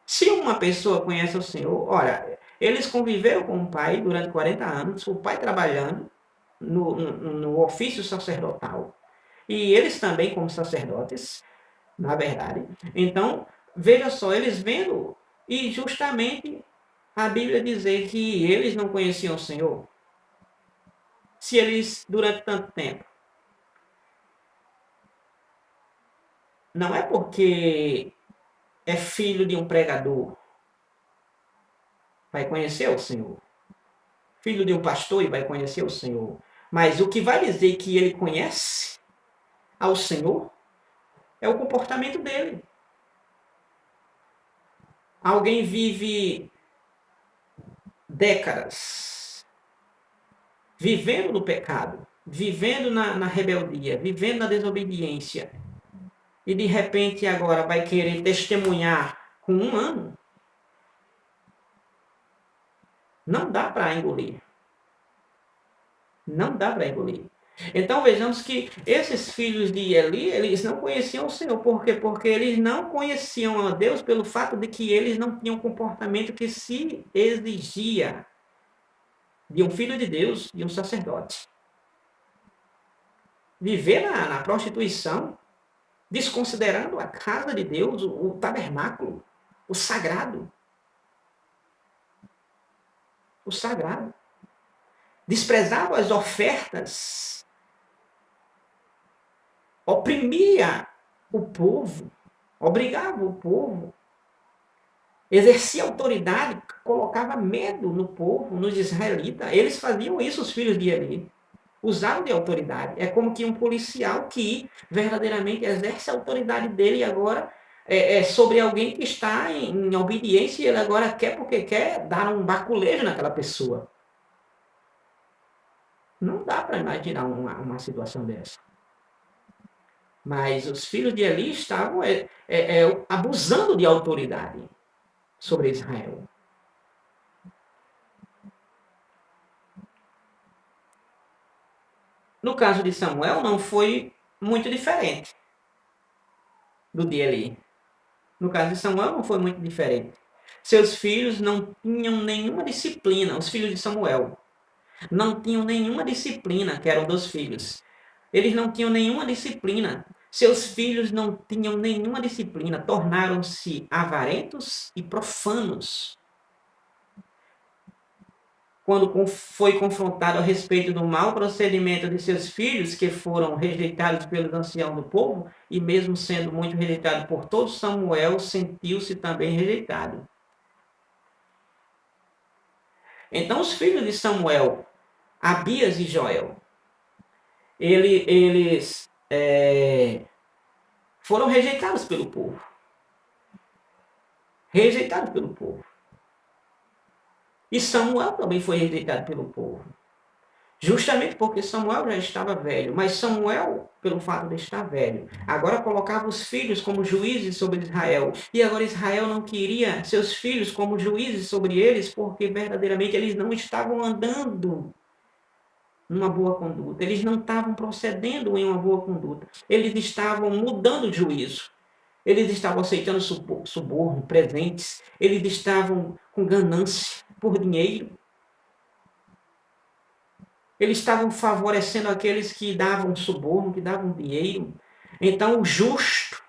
Se uma pessoa conhece o Senhor, olha, eles conviveram com o pai durante 40 anos, o pai trabalhando no ofício sacerdotal, e eles também como sacerdotes, na verdade. Então, veja só, eles vendo, e justamente a Bíblia dizer que eles não conheciam o Senhor, se eles, durante tanto tempo, não é porque é filho de um pregador, vai conhecer o Senhor. Filho de um pastor e vai conhecer o Senhor. Mas o que vai dizer que ele conhece ao Senhor é o comportamento dele. Alguém vive décadas vivendo no pecado, vivendo na rebeldia, vivendo na desobediência, e de repente agora vai querer testemunhar com 1 ano. Não dá para engolir. Não dá para engolir. Então vejamos que esses filhos de Eli, eles não conheciam o Senhor. Por quê? Porque eles não conheciam a Deus pelo fato de que eles não tinham o comportamento que se exigia de um filho de Deus, de um sacerdote. Viver na prostituição, desconsiderando a casa de Deus, o tabernáculo, o sagrado. O sagrado. Desprezava as ofertas, oprimia o povo, obrigava o povo, exercia autoridade, colocava medo no povo, nos israelitas. Eles faziam isso, os filhos de Eli. Usavam de autoridade. É como que um policial que verdadeiramente exerce a autoridade dele e agora sobre alguém que está em obediência e ele agora quer porque quer dar um baculejo naquela pessoa. Não dá para imaginar uma situação dessa. Mas os filhos de Eli estavam abusando de autoridade sobre Israel. No caso de Samuel, não foi muito diferente do de Eli. No caso de Samuel, não foi muito diferente. Seus filhos não tinham nenhuma disciplina, os filhos de Samuel não tinham nenhuma disciplina, que eram 2 filhos. Eles não tinham nenhuma disciplina. Seus filhos não tinham nenhuma disciplina, tornaram-se avarentos e profanos. Quando foi confrontado a respeito do mau procedimento de seus filhos, que foram rejeitados pelos anciãos do povo, e mesmo sendo muito rejeitado por todos, Samuel sentiu-se também rejeitado. Então os filhos de Samuel, Abias e Joel, eles foram rejeitados pelo povo. rejeitados pelo povo. E Samuel também foi rejeitado pelo povo. Justamente porque Samuel já estava velho. Mas Samuel, pelo fato de estar velho, agora colocava os filhos como juízes sobre Israel. E agora Israel não queria seus filhos como juízes sobre eles, porque verdadeiramente eles não estavam andando numa boa conduta. Eles não estavam procedendo em uma boa conduta. Eles estavam mudando o juízo. Eles estavam aceitando suborno, presentes. Eles estavam com ganância por dinheiro. Eles estavam favorecendo aqueles que davam suborno, que davam dinheiro. Então, o justo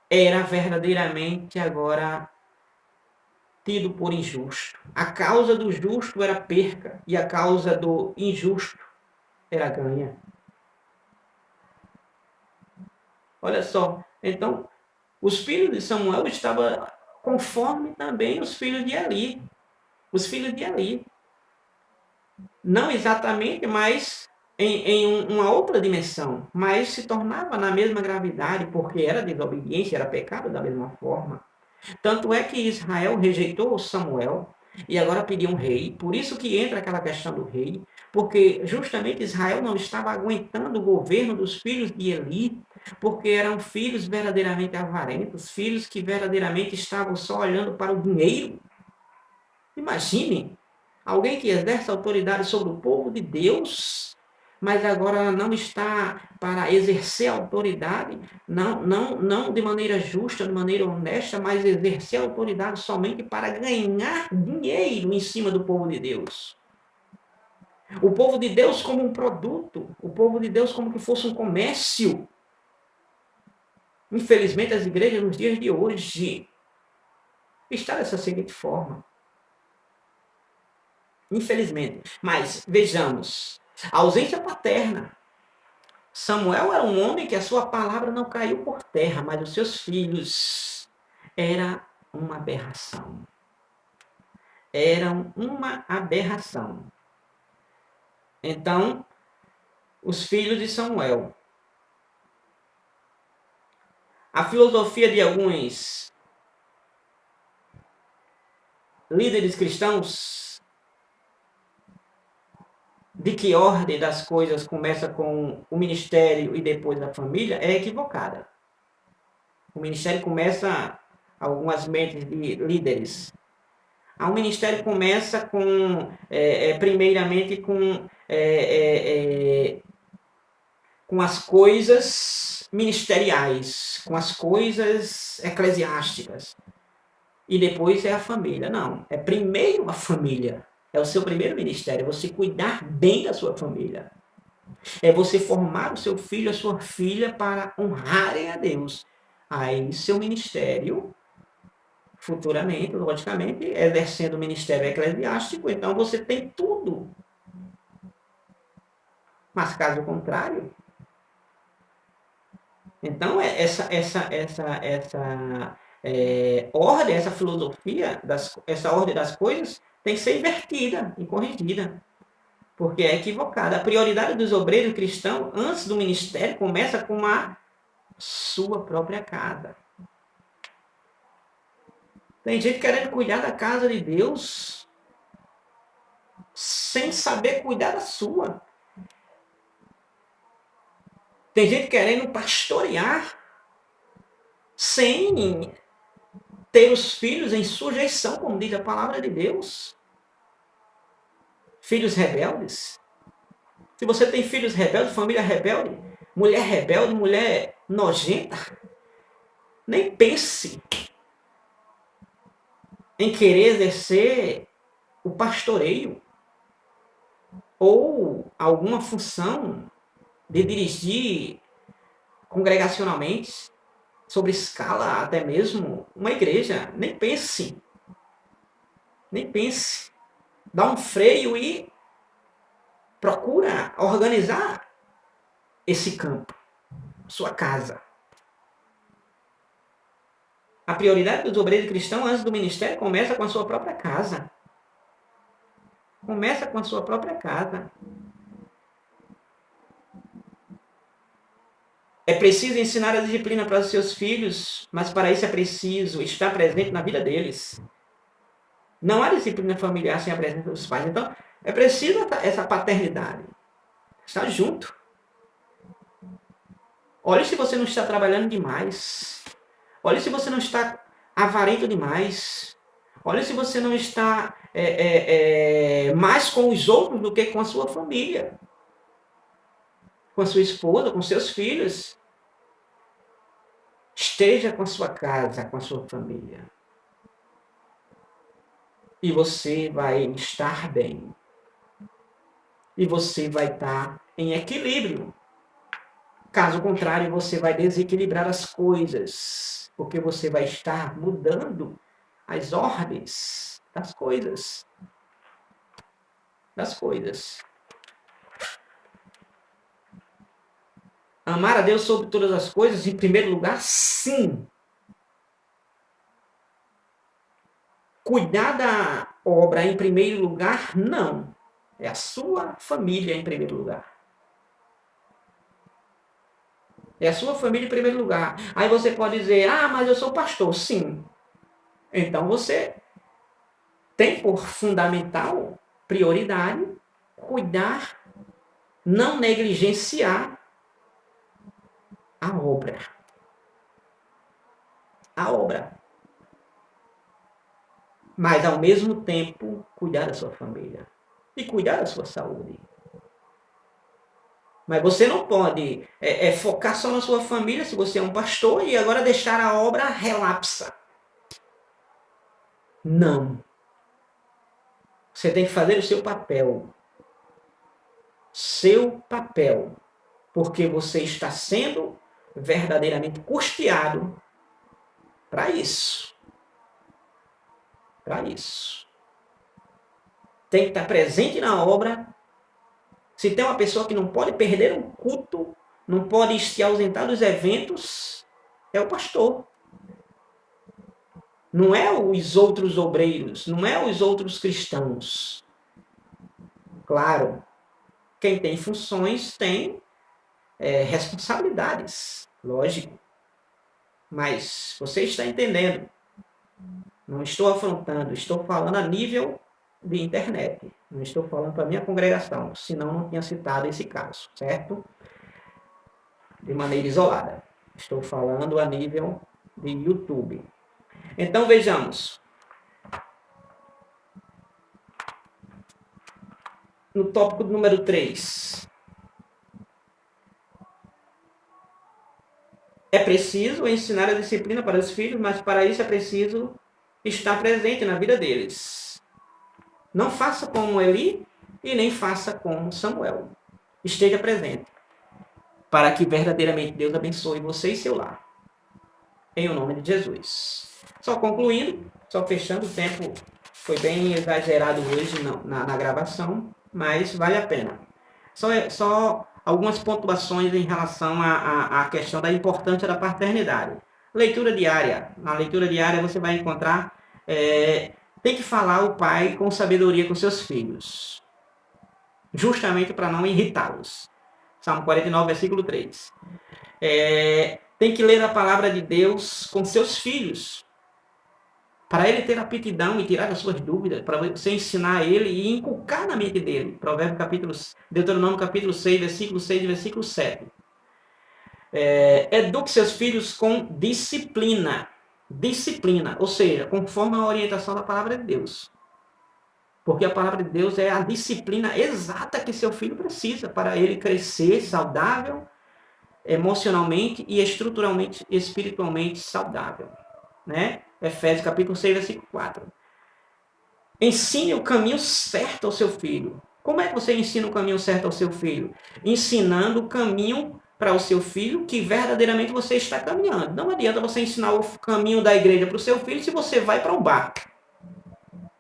era verdadeiramente agora tido por injusto. A causa do justo era perca e a causa do injusto era ganha. Olha só, então, os filhos de Samuel estavam conforme também os filhos de Eli. Os filhos de Eli. Não exatamente, mas em uma outra dimensão, mas se tornava na mesma gravidade, porque era desobediência, era pecado da mesma forma. Tanto é que Israel rejeitou Samuel e agora pediu um rei. Por isso que entra aquela questão do rei, porque justamente Israel não estava aguentando o governo dos filhos de Eli, porque eram filhos verdadeiramente avarentos, filhos que verdadeiramente estavam só olhando para o dinheiro. Imagine alguém que exerce autoridade sobre o povo de Deus, mas agora não está para exercer autoridade, não de maneira justa, de maneira honesta, mas exercer autoridade somente para ganhar dinheiro em cima do povo de Deus. O povo de Deus como um produto, o povo de Deus como que fosse um comércio. Infelizmente, as igrejas nos dias de hoje estão dessa seguinte forma. Infelizmente. Mas, vejamos, a ausência paterna. Samuel era um homem que a sua palavra não caiu por terra, mas os seus filhos era uma aberração. Eram uma aberração. Então, os filhos de Samuel. A filosofia de alguns líderes cristãos de que ordem das coisas começa com o ministério e depois a família é equivocada. O ministério começa, algumas mentes de líderes. O ministério começa com, primeiramente, com as coisas ministeriais, com as coisas eclesiásticas. E depois é a família. Não, é primeiro a família. É o seu primeiro ministério, é você cuidar bem da sua família. É você formar o seu filho, a sua filha para honrarem a Deus. Aí seu ministério, futuramente, logicamente, exercendo o ministério eclesiástico, então você tem tudo. Mas caso contrário, então essa ordem, essa filosofia, essa ordem das coisas tem que ser invertida e corrigida. Porque é equivocada. A prioridade dos obreiros cristãos, antes do ministério, começa com a sua própria casa. Tem gente querendo cuidar da casa de Deus sem saber cuidar da sua. Tem gente querendo pastorear sem ter os filhos em sujeição, como diz a palavra de Deus. Filhos rebeldes. Se você tem filhos rebeldes, família rebelde, mulher nojenta, nem pense em querer exercer o pastoreio ou alguma função de dirigir congregacionalmente, sobre escala até mesmo, uma igreja. Nem pense. Nem pense. Dá um freio e procura organizar esse campo, sua casa. A prioridade dos obreiros cristãos antes do ministério começa com a sua própria casa. Começa com a sua própria casa. É preciso ensinar a disciplina para os seus filhos, mas para isso é preciso estar presente na vida deles. Não há disciplina familiar sem a presença dos pais. Então, é preciso essa paternidade. Estar junto. Olhe se você não está trabalhando demais. Olhe se você não está avarento demais. Olhe se você não está mais com os outros do que com a sua família. Com a sua esposa, com seus filhos. Esteja com a sua casa, com a sua família. E você vai estar bem. E você vai estar em equilíbrio. Caso contrário, você vai desequilibrar as coisas. Porque você vai estar mudando as ordens das coisas. Das coisas. Amar a Deus sobre todas as coisas, em primeiro lugar, sim. Cuidar da obra em primeiro lugar, não. É a sua família em primeiro lugar. É a sua família em primeiro lugar. Aí você pode dizer, mas eu sou pastor. Sim. Então você tem por fundamental prioridade cuidar, não negligenciar a obra. A obra. Mas, ao mesmo tempo, cuidar da sua família. E cuidar da sua saúde. Mas você não pode focar só na sua família, se você é um pastor, e agora deixar a obra relapsa. Não. Você tem que fazer o seu papel. Seu papel. Porque você está sendo verdadeiramente custeado para isso. Para isso. Tem que estar presente na obra. Se tem uma pessoa que não pode perder um culto, não pode se ausentar dos eventos, é o pastor. Não é os outros obreiros, não é os outros cristãos. Claro, quem tem funções tem responsabilidades, lógico. Mas você está entendendo. Não estou afrontando, estou falando a nível de internet. Não estou falando para a minha congregação, senão não tinha citado esse caso, certo? De maneira isolada. Estou falando a nível de YouTube. Então vejamos. No tópico número 3. É preciso ensinar a disciplina para os filhos, mas para isso é preciso estar presente na vida deles. Não faça como Eli e nem faça como Samuel. Esteja presente. Para que verdadeiramente Deus abençoe você e seu lar. Em o nome de Jesus. Só concluindo, só fechando, o tempo foi bem exagerado hoje na gravação, mas vale a pena. Só algumas pontuações em relação à questão da importância da paternidade. Leitura diária. Na leitura diária você vai encontrar... tem que falar o pai com sabedoria com seus filhos. Justamente para não irritá-los. Salmo 49, versículo 3. Tem que ler a palavra de Deus com seus filhos. Para ele ter aptidão e tirar as suas dúvidas, para você ensinar ele e inculcar na mente dele. Deuteronômio capítulo 6, versículo 6 e versículo 7. Eduque seus filhos com disciplina. Disciplina, ou seja, conforme a orientação da palavra de Deus. Porque a palavra de Deus é a disciplina exata que seu filho precisa para ele crescer saudável, emocionalmente e estruturalmente, espiritualmente saudável. Né? Efésios capítulo 6, versículo 4. Ensine o caminho certo ao seu filho. Como é que você ensina o caminho certo ao seu filho? Ensinando o caminho para o seu filho que verdadeiramente você está caminhando. Não adianta você ensinar o caminho da igreja para o seu filho se você vai para um bar.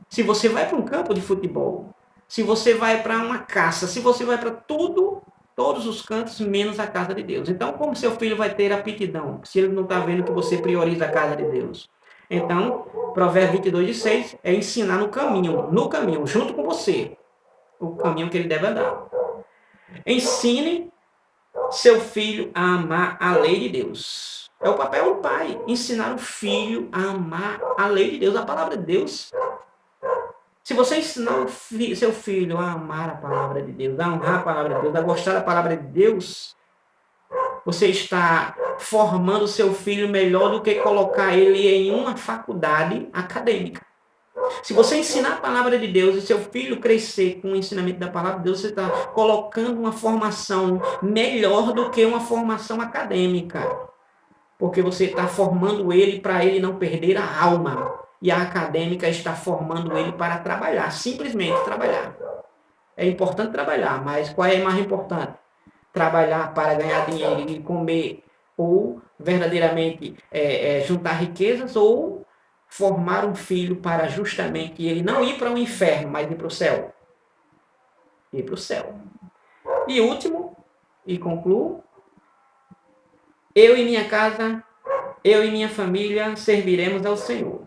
Se você vai para um campo de futebol. Se você vai para uma caça. Se você vai para todos os cantos, menos a casa de Deus. Então, como seu filho vai ter aptidão, se ele não está vendo que você prioriza a casa de Deus? Então, Provérbios 22:6 é ensinar no caminho, junto com você, o caminho que ele deve andar. Ensine seu filho a amar a lei de Deus. É o papel do pai, ensinar o filho a amar a lei de Deus, a palavra de Deus. Se você ensinar seu filho a amar a palavra de Deus, a honrar a palavra de Deus, a gostar da palavra de Deus, você está formando seu filho melhor do que colocar ele em uma faculdade acadêmica. Se você ensinar a palavra de Deus e seu filho crescer com o ensinamento da palavra de Deus, você está colocando uma formação melhor do que uma formação acadêmica. Porque você está formando ele para ele não perder a alma. E a acadêmica está formando ele para trabalhar, simplesmente trabalhar. É importante trabalhar, mas qual é mais importante? Trabalhar para ganhar dinheiro e comer, ou verdadeiramente juntar riquezas, ou formar um filho para justamente ele não ir para o inferno, mas ir para o céu. Ir para o céu. E último, e concluo, eu e minha casa, eu e minha família serviremos ao Senhor.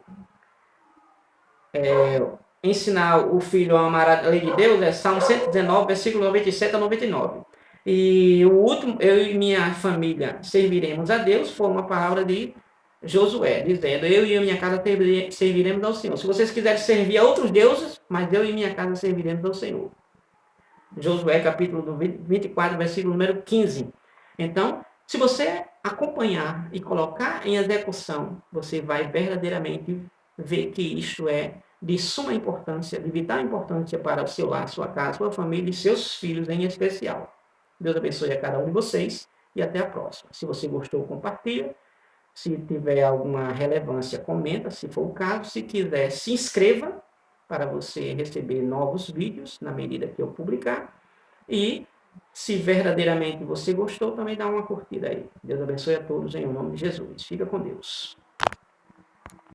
Ensinar o filho a amar a lei de Deus é Salmo 119, versículo 97 a 99. E o último, eu e minha família serviremos a Deus, foi uma palavra de Josué, dizendo, eu e a minha casa serviremos ao Senhor. Se vocês quiserem servir a outros deuses, mas eu e minha casa serviremos ao Senhor. Josué, capítulo 24, versículo número 15. Então, se você acompanhar e colocar em execução, você vai verdadeiramente ver que isto é de suma importância, de vital importância para o seu lar, sua casa, sua família e seus filhos em especial. Deus abençoe a cada um de vocês e até a próxima. Se você gostou, compartilha. Se tiver alguma relevância, comenta, se for o caso. Se quiser, se inscreva para você receber novos vídeos na medida que eu publicar. E se verdadeiramente você gostou, também dá uma curtida aí. Deus abençoe a todos em nome de Jesus. Fica com Deus.